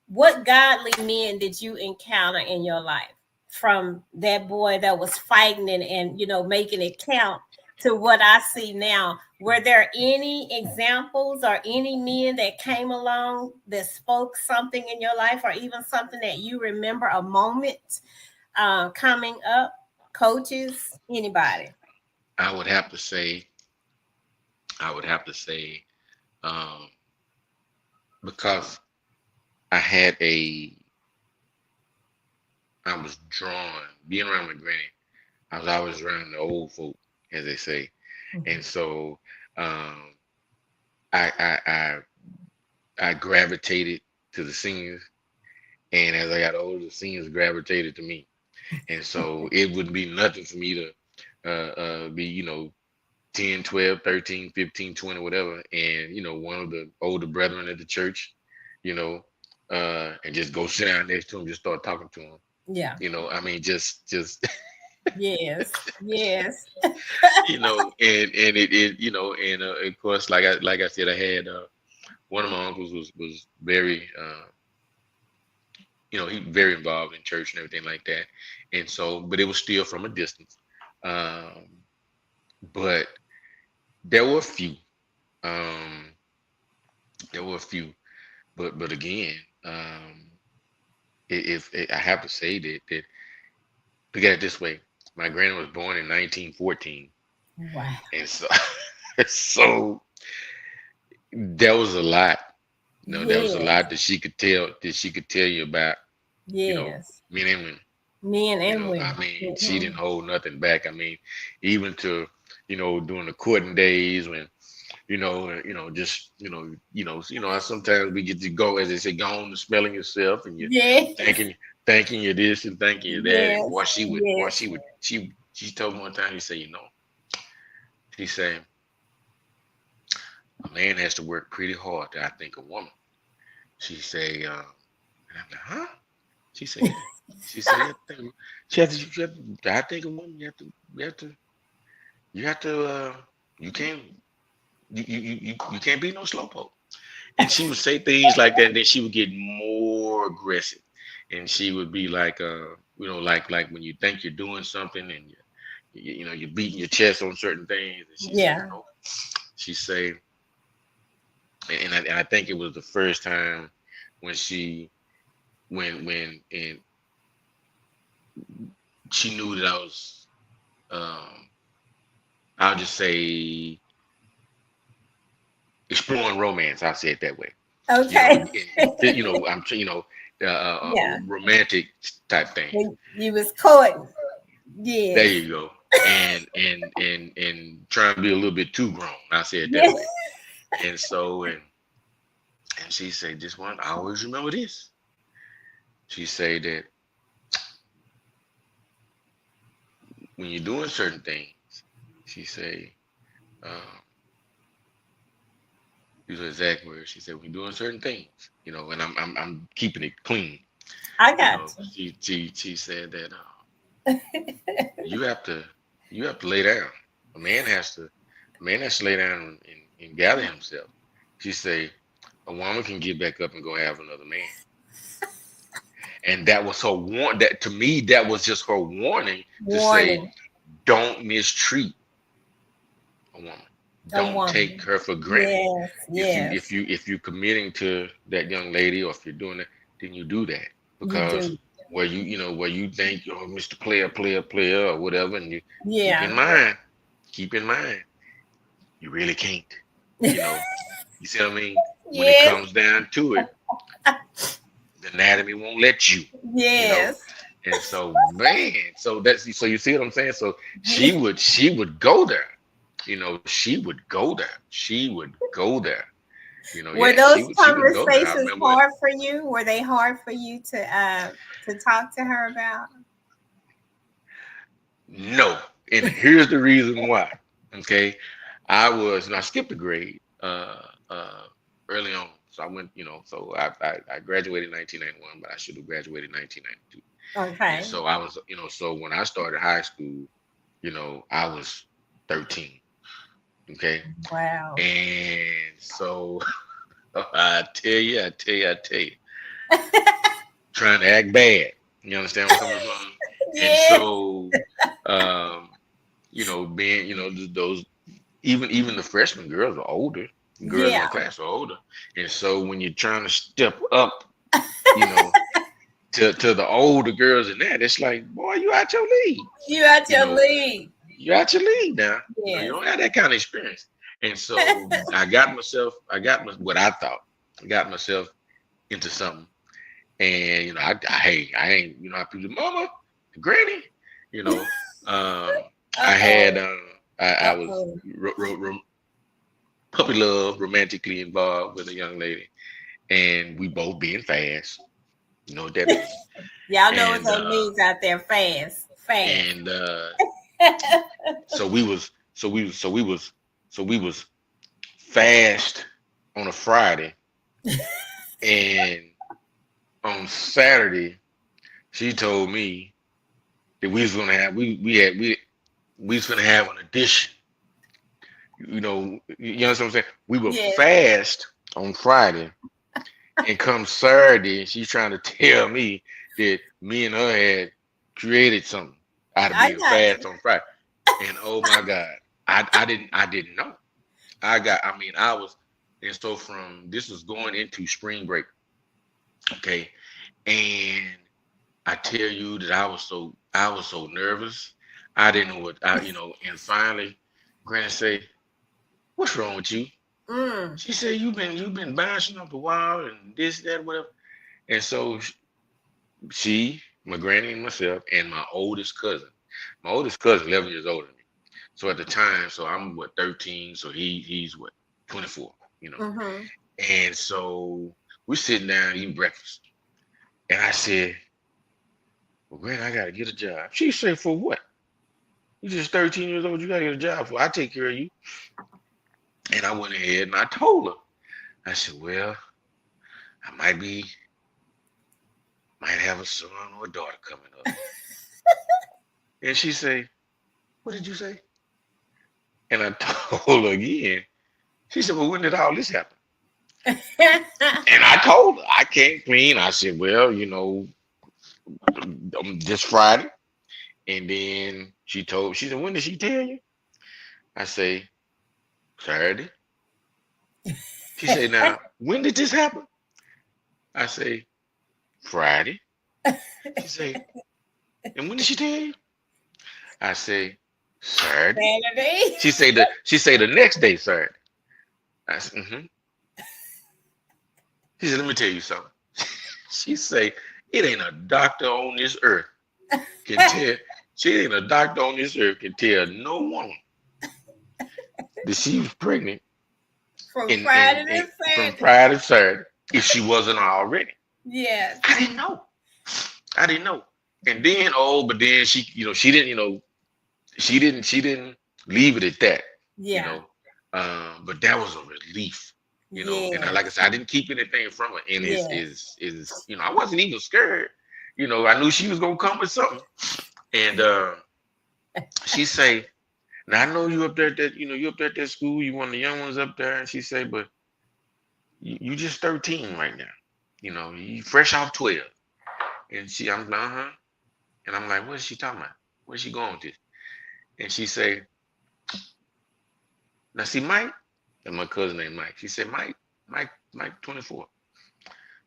A: What godly men did you encounter in your life, from that boy that was fighting and making it count, to what I see now? Were there any examples or any men that came along that spoke something in your life, or even something that you remember, a moment coming up? Coaches, anybody?
B: I would have to say, I would have to say, um, because I had I was drawn, being around my granny, I was always around the old folk, as they say. And so um, I, I, I, I gravitated to the seniors. And as I got older, the seniors gravitated to me. And so it wouldn't be nothing for me to be, 10, 12, 13, 15, 20, whatever. And, one of the older brethren at the church, you know, and just go sit down next to him, just start talking to him.
A: Yeah.
B: I mean, just,
A: Yes. Yes.
B: and and of course, like I said, I had one of my uncles was very, he very involved in church and everything like that. And so, but it was still from a distance. Um, but there were a few. Um, there were a few, but again, if I have to say that look at it this way, my granny was born in 1914,
A: Wow.
B: and so so there was a lot. There was a
A: Yes.
B: lot that she could tell you about,
A: Yes.
B: men and women.
A: Men and
B: I
A: women.
B: mean, she
A: Mhm.
B: didn't hold nothing back. I mean, even to, during the courting days when, just, how sometimes we get to go, as they say, go on to smelling yourself, and you're
A: Yes.
B: thinking you this and thinking you that. And
A: Yes. Yes.
B: she told me one time, she said, she said, a man has to work pretty hard to, I think, a woman. She say, and I'm like, huh? She said, yeah. She said, yeah, I think a woman, you have to, you can't, you can't be no slowpoke. And she would say things like that, and then she would get more aggressive, and she would be like, like when you think you're doing something, and you're beating your chest on certain things, and she say,
A: Yeah.
B: she say, and I think it was the first time when she and she knew that I was, um, I'll just say, exploring romance. I'll say it that way.
A: Okay.
B: I'm
A: Yeah.
B: romantic type things.
A: When you was courting.
B: There
A: Yes.
B: you go. And trying to be a little bit too grown. I say it that
A: Yes.
B: way. And so and she said, "Just one, I always remember this." She said that when you're doing certain things, she say, um, these are exact words. She said, when you're doing certain things, and I'm keeping it clean.
A: I got
B: She said that, you have to lay down. A man has to lay down and gather himself. She say a woman can get back up and go have another man. And that was her that to me, that was just her warning to say,
A: warning.
B: don't mistreat a woman.
A: A
B: Don't take
A: woman.
B: her for granted.
A: Yes. Yes.
B: If you're committing to that young lady, or if you're doing it, then you do that.
A: You
B: Because
A: do.
B: where you think, Mr. Player, player, or whatever, and you keep in
A: Yeah.
B: mind, keep in mind, you really can't. You know, you see what I mean? When it
A: Yes.
B: comes down to it, the anatomy won't let you. You know,
A: Yes.
B: and so, man, so you see what I'm saying? So
A: Yeah.
B: she would go there. She would go there. She would go there.
A: Were
B: Yeah,
A: those
B: she would go there. I
A: conversations
B: remember it.
A: hard for you? Were they hard for you to talk to her about?
B: No, and here's the reason why. Okay, I skipped a grade early on, so I went. So I graduated in 1991, but I should have graduated in 1992. And
A: Okay.
B: so I was, so when I started high school, I was 13. Okay,
A: Wow.
B: and so I tell you, trying to act bad. You understand where I'm coming from? And
A: Yes.
B: so, um, being, those, even the freshman girls are older. Girls in my
A: Yeah.
B: class are older, and so when you're trying to step up, you know, to the older girls in that, it's like, boy, you out your league.
A: You at
B: You
A: your
B: know,
A: league.
B: you out your league now. You
A: Yes.
B: don't have that kind of experience. And so what I thought, I got myself into something. And I ain't, how people, mama, granny, you know, um, I had,
A: Uh-oh.
B: I was
A: Uh-oh.
B: puppy love, romantically involved with a young lady, and we both being fast. You know what that means.
A: Y'all know what
B: And
A: that means out there. Fast, fast.
B: and so we was so we so we was so we was fast on a Friday, and on Saturday she told me that we was gonna have we was gonna have an addition. You know what I'm saying? We were
A: Yes,
B: fast on Friday, and come Saturday, she's trying to tell me that me and her had created something out of
A: I
B: being
A: got
B: fast
A: you.
B: on Friday. And oh my God, I didn't know. I mean, I was, and so from this was going into spring break, okay, and I tell you that I was so nervous. I didn't know and finally, Granny say, "What's wrong with you?"
A: Mm.
B: She said, "You've been bouncing up the wall and this, that, whatever." And so she, my granny, and myself, and my oldest cousin. My oldest cousin, 11 years older than me. So at the time, so I'm what 13, so he's what 24, you know.
A: Mm-hmm.
B: And so we're sitting down eating breakfast, and I said, "Well, Granny, I gotta get a job." She said, "For what? You just 13 years old. You gotta get a job for. I take care of you." And I went ahead and I told her. I said, "Well, I might have a son or a daughter coming up." And she said, "What did you say?" And I told her again. She said, "Well, when did all this happen?" And I told her I can't clean. I said, "Well, this Friday." And then she said, "When did she tell you?" I say, "Saturday." She said, "Now, when did this happen?" I say, "Friday." She say, "And when did she tell you?" I say, "Saturday."
A: Saturday.
B: She say the next day, Saturday. I said, "Mm-hmm." She said, "Let me tell you something." She say, "It ain't a doctor on this earth can tell. She ain't a doctor on this earth can tell no woman that she was pregnant
A: From
B: in, in,
A: Friday
B: in
A: to
B: from
A: Saturday.
B: Friday to Saturday if she wasn't already."
A: Yes.
B: I didn't know. I didn't know. And then but then she didn't she didn't leave it at that, you
A: Yeah.
B: know. But that was a relief, And like I
A: Yes.
B: said, I didn't keep anything from her. And
A: Yes.
B: I wasn't even scared. I knew she was gonna come with something. And she say, "Now I know you up there at you up there at that school, you one of the young ones up there." And she say, "But you just 13 right now. You fresh off 12." And I'm like, "Uh-huh." And I'm like, "What is she talking about? Where's she going with this?" And she say, "Now see Mike," and my cousin named Mike. She said, Mike 24.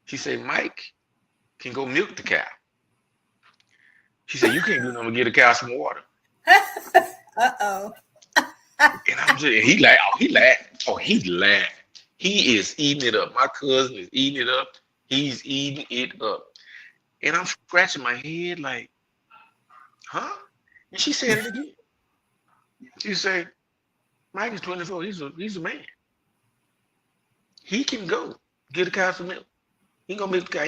B: She said, "Mike can go milk the cow." She said, "You can't do nothing but get a cow some water."
A: Uh-oh.
B: And I'm just, and he like, oh, he laughed. Oh, he laughed. He is eating it up. My cousin is eating it up. He's eating it up. And I'm scratching my head like, huh? And she said it again. She said, "Mike is 24. He's a man. He can go get a cow some milk. He gonna milk the cow.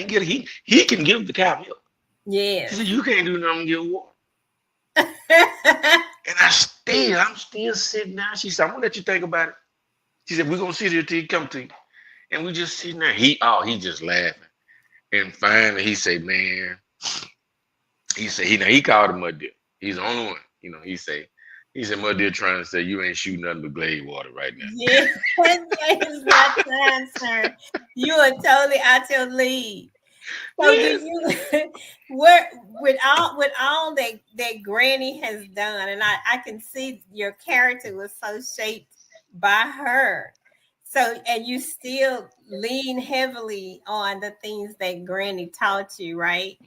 B: He can give the cow milk." She said,
A: Yes.
B: "You can't do nothing but give water." And I'm still sitting down. She said, "I'm gonna let you think about it." She said, "We're gonna sit here till he come to you." And we just sitting there. He just laughing. And finally he said, "Man," he said, he called him Mud Deer. He's the only one. He said, "Mud Deer trying to say you ain't shooting nothing but glade water right now."
A: Yes. It's not time, sir. You are totally out your league. So do
B: Yes.
A: you where with all that Granny has done, and I can see your character was so shaped by her. So and you still lean heavily on the things that Granny taught you, right?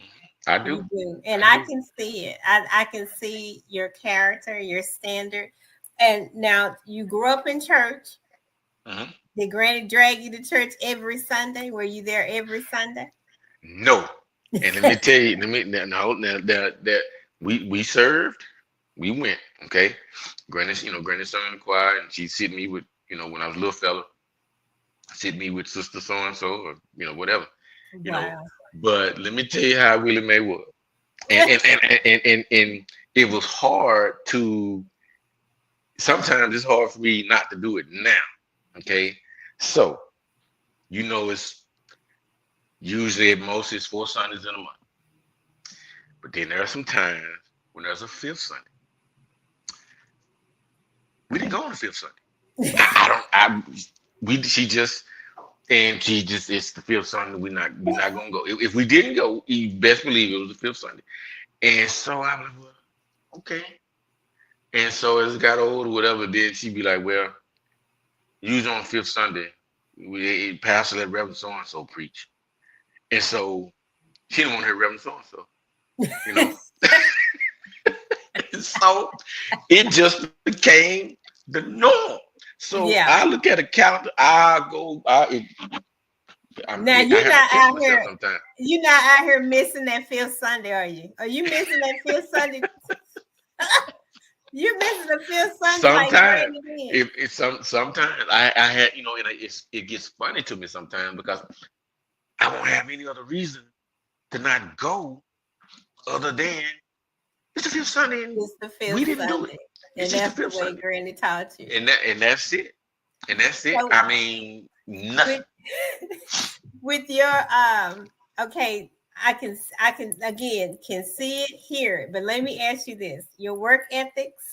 B: I
A: You
B: do.
A: do. And
B: I
A: I
B: do.
A: can see it. I can see your character, your standard. And now you grew up in church.
B: Uh-huh.
A: Did Granny drag you to church every Sunday? Were you there every Sunday?
B: No. And let me tell you, let me now that we served, we went, okay. Granny sung in the choir, and she sit me with, when I was a little fella, sit me with sister so and so, or whatever, you know.
A: Wow.
B: But let me tell you how Willie Mae was. And it was hard to sometimes it's hard for me not to do it now. Okay. So it's usually at most it's 4 Sundays in a month. But then there are some times when there's a fifth Sunday. We didn't go on the fifth Sunday. I don't we she just and she just it's the fifth Sunday. We're not gonna go. If we didn't go, you best believe it was the fifth Sunday. And so I was like, well, okay. And so as it got older, whatever, then she'd be like, well, usually on fifth Sunday, we pastor let Reverend so and so preach. And so she didn't want to hear Reverend so and so, you know. So it just became the norm. So I
A: Yeah.
B: look at a calendar, I go,
A: Now
B: I
A: you're
B: have to
A: not
B: catch
A: out
B: myself
A: here.
B: sometimes.
A: You're not out here missing that fifth Sunday, are you? Are you missing that fifth Sunday? You're missing the fifth Sunday like
B: Sometimes,
A: Granny did.
B: if it's sometimes I had, and it gets funny to me sometimes because I won't have any other reason to not go other than it's the fifth Sunday and
A: It's the
B: we
A: fifth
B: didn't do it.
A: Sunday,
B: It's
A: and
B: just the
A: that's the
B: fifth
A: way
B: Sunday,
A: Granny taught you.
B: and that's it, and that's it.
A: So
B: I mean, nothing.
A: with with your okay, I can again can see it, hear it, but let me ask you this: your work ethics.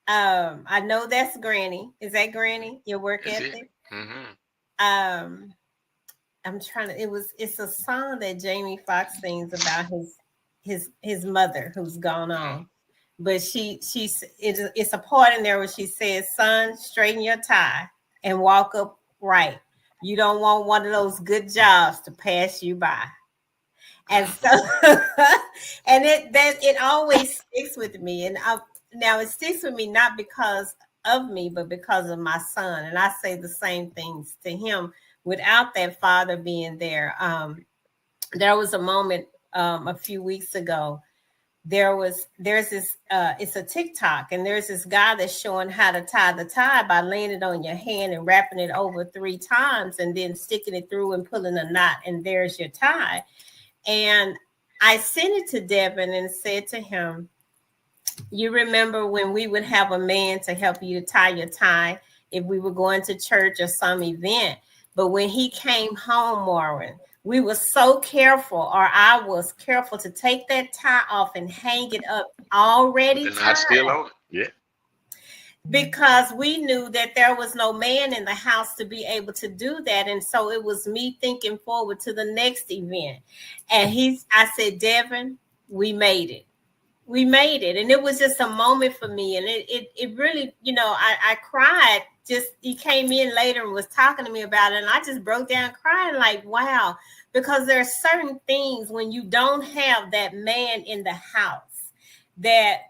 A: I know that's Granny. Is that Granny? Your work
B: That's it.
A: ethic?
B: Hmm.
A: Um, I'm trying to. It's a song that Jamie Foxx sings about his mother who's gone
B: Hmm.
A: on. But it's a part in there where she says, "Son, straighten your tie and walk up right. You don't want one of those good jobs to pass you by." And so, and it always sticks with me. And now it sticks with me not because of me, but because of my son. And I say the same things to him without that father being there. There was a moment a few weeks ago. There's this it's a TikTok, and there's this guy that's showing how to tie the tie by laying it on your hand and wrapping it over 3 times and then sticking it through and pulling a knot, and there's your tie. And I sent it to Devin and said to him, you remember when we would have a man to help you to tie your tie if we were going to church or some event? But when he came home, Marwin, we were so careful, or I was careful to take that tie off and hang it up
B: With
A: already
B: the knot still
A: tied,
B: on it. Yeah.
A: because we knew that there was no man in the house to be able to do that. And so it was me thinking forward to the next event. And I said, Devin, we made it. We made it. And it was just a moment for me. And it really, I cried. Just he came in later and was talking to me about it. And I just broke down crying like, wow, because there are certain things when you don't have that man in the house that,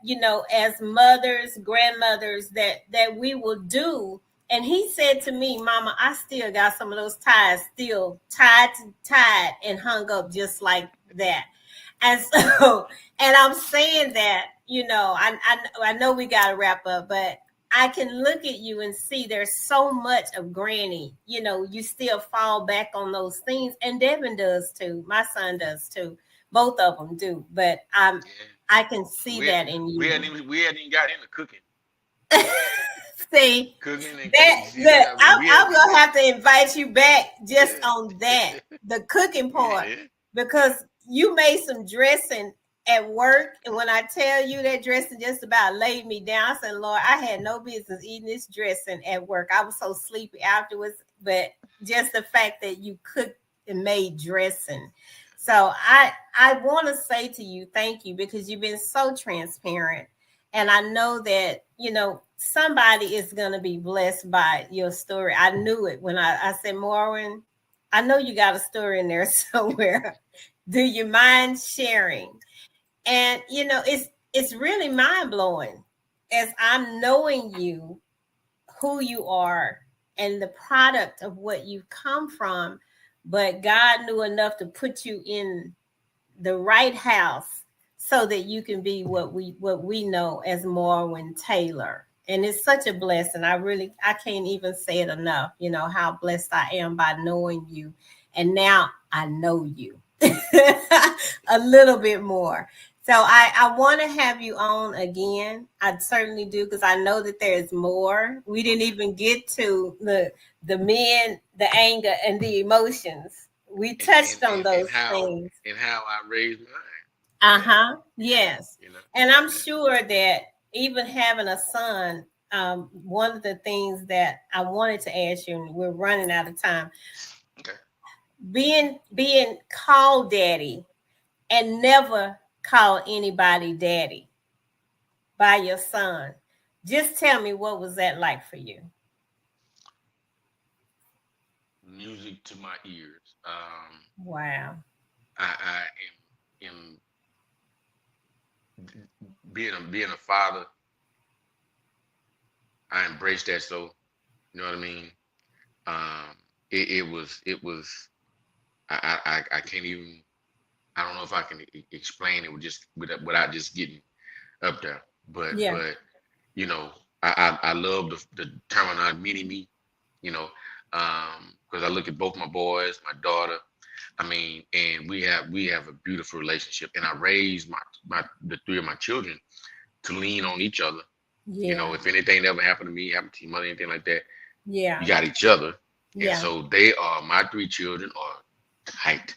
A: as mothers, grandmothers, that we will do. And he said to me, Mama, I still got some of those ties still tied and hung up just like that. And so, and I'm saying that, I know we got to wrap up, but I can look at you and see there's so much of Granny. You still fall back on those things, and Devin does too. My son does too. Both of them do. But
B: Yeah.
A: I can see
B: We
A: that in you.
B: we hadn't even got into cooking.
A: See
B: Cooking and
A: that?
B: cooking. See,
A: Look, I'm,
B: we had
A: I'm gonna have to invite you back just on that,
B: yeah.
A: the cooking part,
B: Yeah. Yeah.
A: because you made some dressing at work, and when I tell you that dressing just about laid me down, I said, Lord, I had no business eating this dressing at work. I was so sleepy afterwards, but just the fact that you cooked and made dressing. So I want to say to you, thank you, because you've been so transparent. And I know that, somebody is going to be blessed by your story. I knew it when I said, Maureen, I know you got a story in there somewhere. Do you mind sharing? And it's really mind blowing as I'm knowing you, who you are, and the product of what you've come from. But God knew enough to put you in the right house so that you can be what we know as Marwin Taylor. And it's such a blessing. I can't even say it enough, how blessed I am by knowing you. And now I know you. A little bit more. So I want to have you on again. I certainly do because I know that there's more. We didn't even get to the men, the anger, and the emotions. We
B: and
A: touched on those
B: how
A: things.
B: I raised mine. Yeah,
A: Uh-huh.
B: yeah,
A: Yes.
B: you know,
A: And I'm
B: yeah.
A: sure that even having a son, one of the things that I wanted to ask you, and we're running out of time,
B: Okay.
A: being called daddy and never call anybody daddy by your son. Just tell me what was that like for you?
B: Music to my ears.
A: Wow.
B: I am being a father. I embrace that. So you know what I mean. Um, it was. I can't even. I don't know if I can explain it with just without just getting up there. But
A: Yeah.
B: you know, I love the terminology mini me. You know, because I look at both my boys, my daughter. I mean, and we have a beautiful relationship, and I raised my the three of my children to lean on each other. You know,
A: Yeah.
B: if anything ever happened to me, happened to your mother, anything like that, you
A: Yeah.
B: got each other. And
A: Yeah.
B: so they are my three children are tight.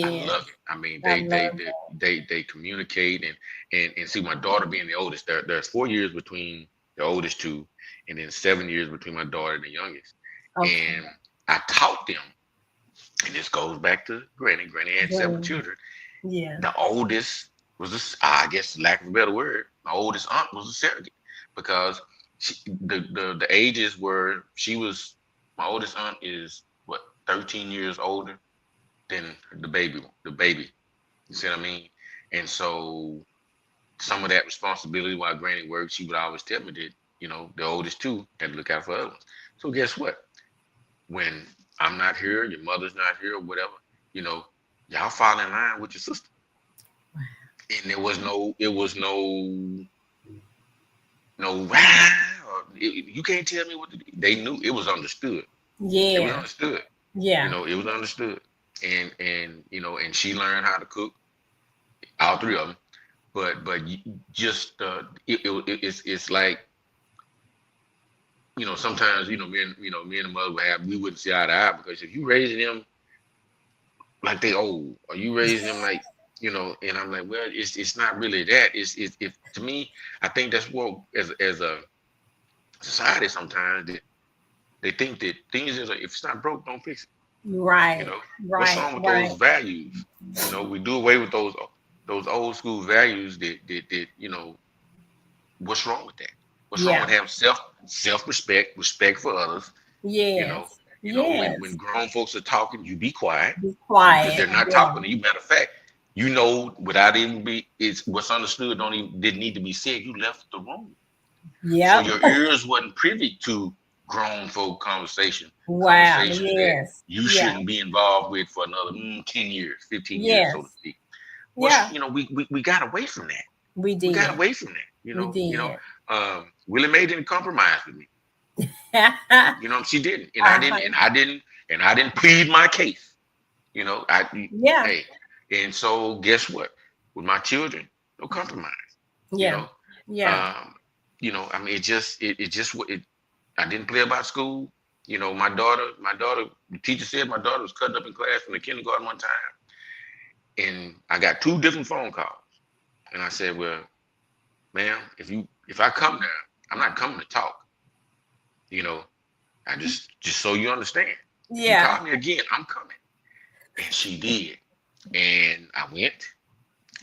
B: I
A: Yeah.
B: love it. I mean,
A: I
B: they they
A: love
B: they
A: that.
B: they communicate and see my daughter being the oldest. There's 4 years between the oldest two, and then 7 years between my daughter and the youngest.
A: Okay.
B: And I taught them, and this goes back to Granny. Granny had seven
A: Well,
B: children.
A: yeah.
B: The oldest was this, I guess, lack of a better word. My oldest aunt was a surrogate because the ages were she was my oldest aunt is what 13 years older than the baby. You see what I mean? And so some of that responsibility while Granny worked, she would always tell me that the oldest two had to look out for other ones. So guess what? When I'm not here, your mother's not here, or whatever, you know, y'all fall in line with your sister. And there was no you can't tell me what to do. They knew it was understood. It was
A: Yeah.
B: understood.
A: Yeah.
B: It was understood. And she learned how to cook, all three of them. But just it's like sometimes me and the mother we wouldn't see eye to eye because if you raising them like they old, or you raising them like and I'm like, well, it's not really that. It's if to me, I think that's what as a society sometimes they think that things is if it's not broke, don't fix it. You
A: Right.
B: know, what's
A: Right.
B: wrong with those
A: Right.
B: values? We do away with those old school values that what's wrong with that? What's wrong with
A: Yeah.
B: having self-respect, respect for others? You know,
A: Yes.
B: when
A: Yes.
B: grown folks are talking, you be quiet
A: Be
B: because
A: quiet.
B: they're not
A: Yeah.
B: talking to you. Matter of fact, without even it's what's understood don't even didn't need to be said. You left the room. So
A: Yep.
B: your ears wasn't privy to grown folk
A: Wow.
B: conversations that
A: Yes.
B: you
A: Yeah.
B: shouldn't be involved with for another 10 years, 15 years, so to
A: Yes.
B: speak.
A: Yeah.
B: We got away from that.
A: We
B: We got
A: did.
B: away from that.
A: We did.
B: Willie Mae didn't compromise with me. She didn't, and I didn't,
A: Uh-huh.
B: and I didn't, and I didn't plead my case.
A: Yeah.
B: Hey, and so guess what? With my children, no compromise. You
A: Yeah.
B: know,
A: Yeah.
B: um, I mean, it just what it. I didn't play about school. My daughter, the teacher said my daughter was cutting up in class from the kindergarten one time, and I got two different phone calls, and I said, well, ma'am, if I come there, I'm not coming to talk. You know, I just so you understand. If you
A: Yeah.
B: call me again, I'm coming. And she did. And I went.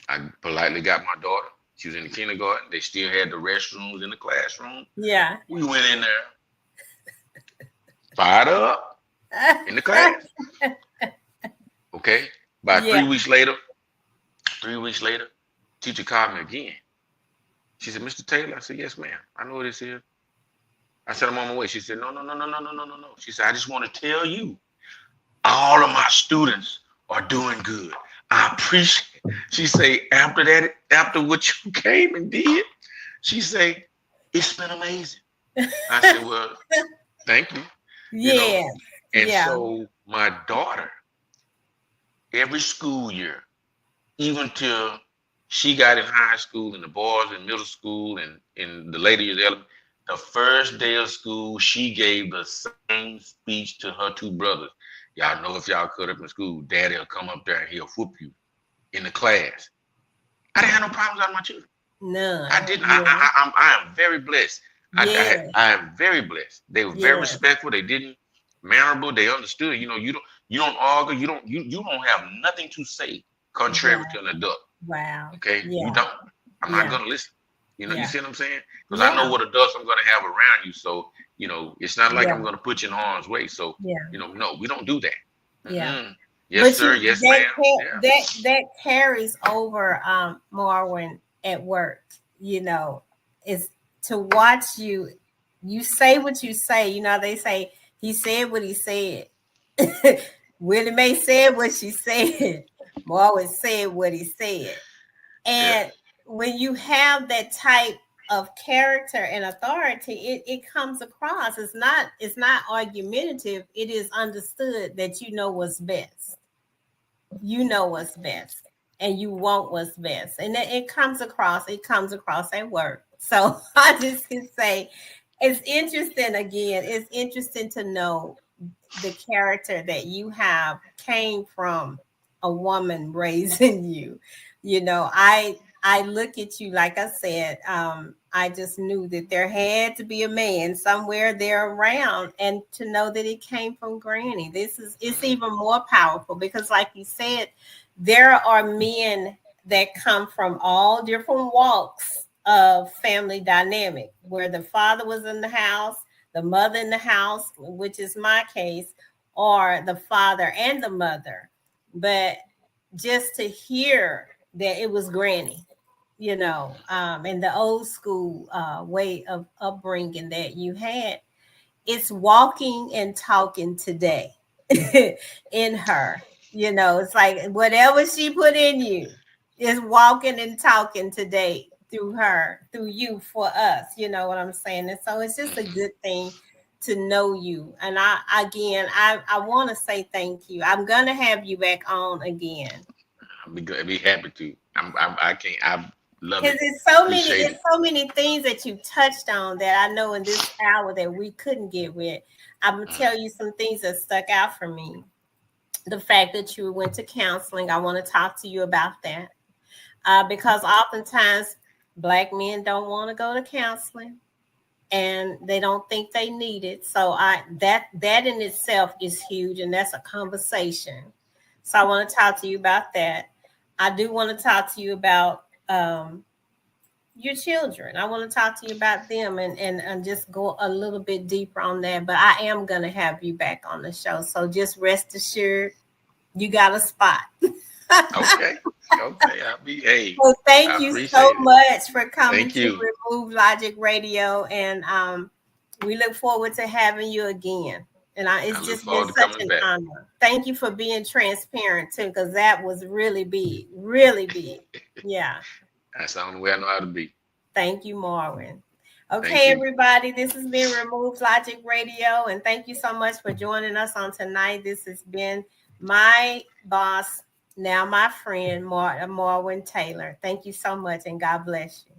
B: I politely got my daughter. She was in the kindergarten. They still had the restrooms in the classroom.
A: Yeah.
B: We went in there, fired up in the class. Okay. About
A: Yeah.
B: 3 weeks later, teacher called me again. She said, Mr. Taylor. I said, yes, ma'am. I know what this is. I said, I'm on my way. She said, no, no, no, no, no, no, no, no, no. She said, I just want to tell you, all of my students are doing good. I appreciate it. She say, after what you came and did, she say, it's been amazing. I said, well, thank you. You know,
A: Yes.
B: and
A: Yeah.
B: so my daughter every school year, even till she got in high school and the boys in middle school and in the later years, the first day of school, she gave the same speech to her two brothers. Y'all know if y'all cut up in school, daddy will come up there and he'll whoop you in the class. I didn't have no problems out of my children. I
A: None.
B: didn't.
A: Yeah.
B: I am very blessed.
A: Yeah.
B: I am very blessed. They were very
A: Yeah.
B: respectful. They didn't mannerable. They understood. You don't argue. You don't have nothing to say contrary
A: Wow.
B: to an adult.
A: Wow.
B: Okay, you
A: Yeah.
B: don't. I'm not
A: Yeah.
B: gonna listen. You
A: Yeah.
B: see what I'm saying? Because I know
A: Yeah.
B: what adults I'm gonna have around you. So it's not like
A: Yeah.
B: I'm gonna put you in harm's way. So
A: Yeah.
B: no, we don't do that.
A: Yeah.
B: Yes,
A: But
B: sir.
A: you
B: Yes, ma'am. Yeah.
A: that carries over, Marwin, at work. Is to watch you. You say what you say. They say he said what he said. Willie Mae said what she said. Marwin said what he said.
B: Yeah.
A: And when you have that type of character and authority, it comes across. It's not argumentative. It is understood that you know what's best. You know what's best, and you want what's best, and it comes across. It comes across at work. So I just can say, it's interesting. Again, it's interesting to know the character that you have came from a woman raising you. I look at you, like I said, I just knew that there had to be a man somewhere there around, and to know that it came from Granny, it's even more powerful, because like you said, there are men that come from all different walks of family dynamic, where the father was in the house, the mother in the house, which is my case, or the father and the mother. But just to hear that it was Granny, and the old school way of upbringing that you had, it's walking and talking today in her. It's like whatever she put in you is walking and talking today through her, through you, for us. You know what I'm saying? And so it's just a good thing to know you. And I want to say thank you. I'm gonna have you back on again,
B: I'd be happy to. I can't. I love
A: because
B: it. Appreciate
A: it's
B: it.
A: so many things that you touched on that I know in this hour that we couldn't get with. I'm gonna
B: Mm.
A: tell you some things that stuck out for me. The fact that you went to counseling, I want to talk to you about that, because oftentimes Black men don't want to go to counseling, and they don't think they need it. So that in itself is huge, and that's a conversation. So I want to talk to you about that. I do want to talk to you about your children. I want to talk to you about them, and just go a little bit deeper on that. But I am going to have you back on the show. So just rest assured, you got a spot.
B: Okay. Okay. I'll be. Hey,
A: Well, thank
B: I
A: you so
B: appreciate it.
A: much for coming
B: Thank
A: to
B: you.
A: Remove Logic Radio. And we look forward to having you again. And
B: I
A: it's
B: look
A: just been
B: forward to
A: such
B: coming
A: an
B: back.
A: honor. Thank you for being transparent too, because that was really big, really big. Yeah.
B: That's the only way I know how to be.
A: Thank you, Marwin.
B: Thank
A: Okay,
B: you.
A: everybody, this has been Remove Logic Radio, and thank you so much for joining us on tonight. This has been my boss, now my friend, Marwin Taylor. Thank you so much, and God bless you.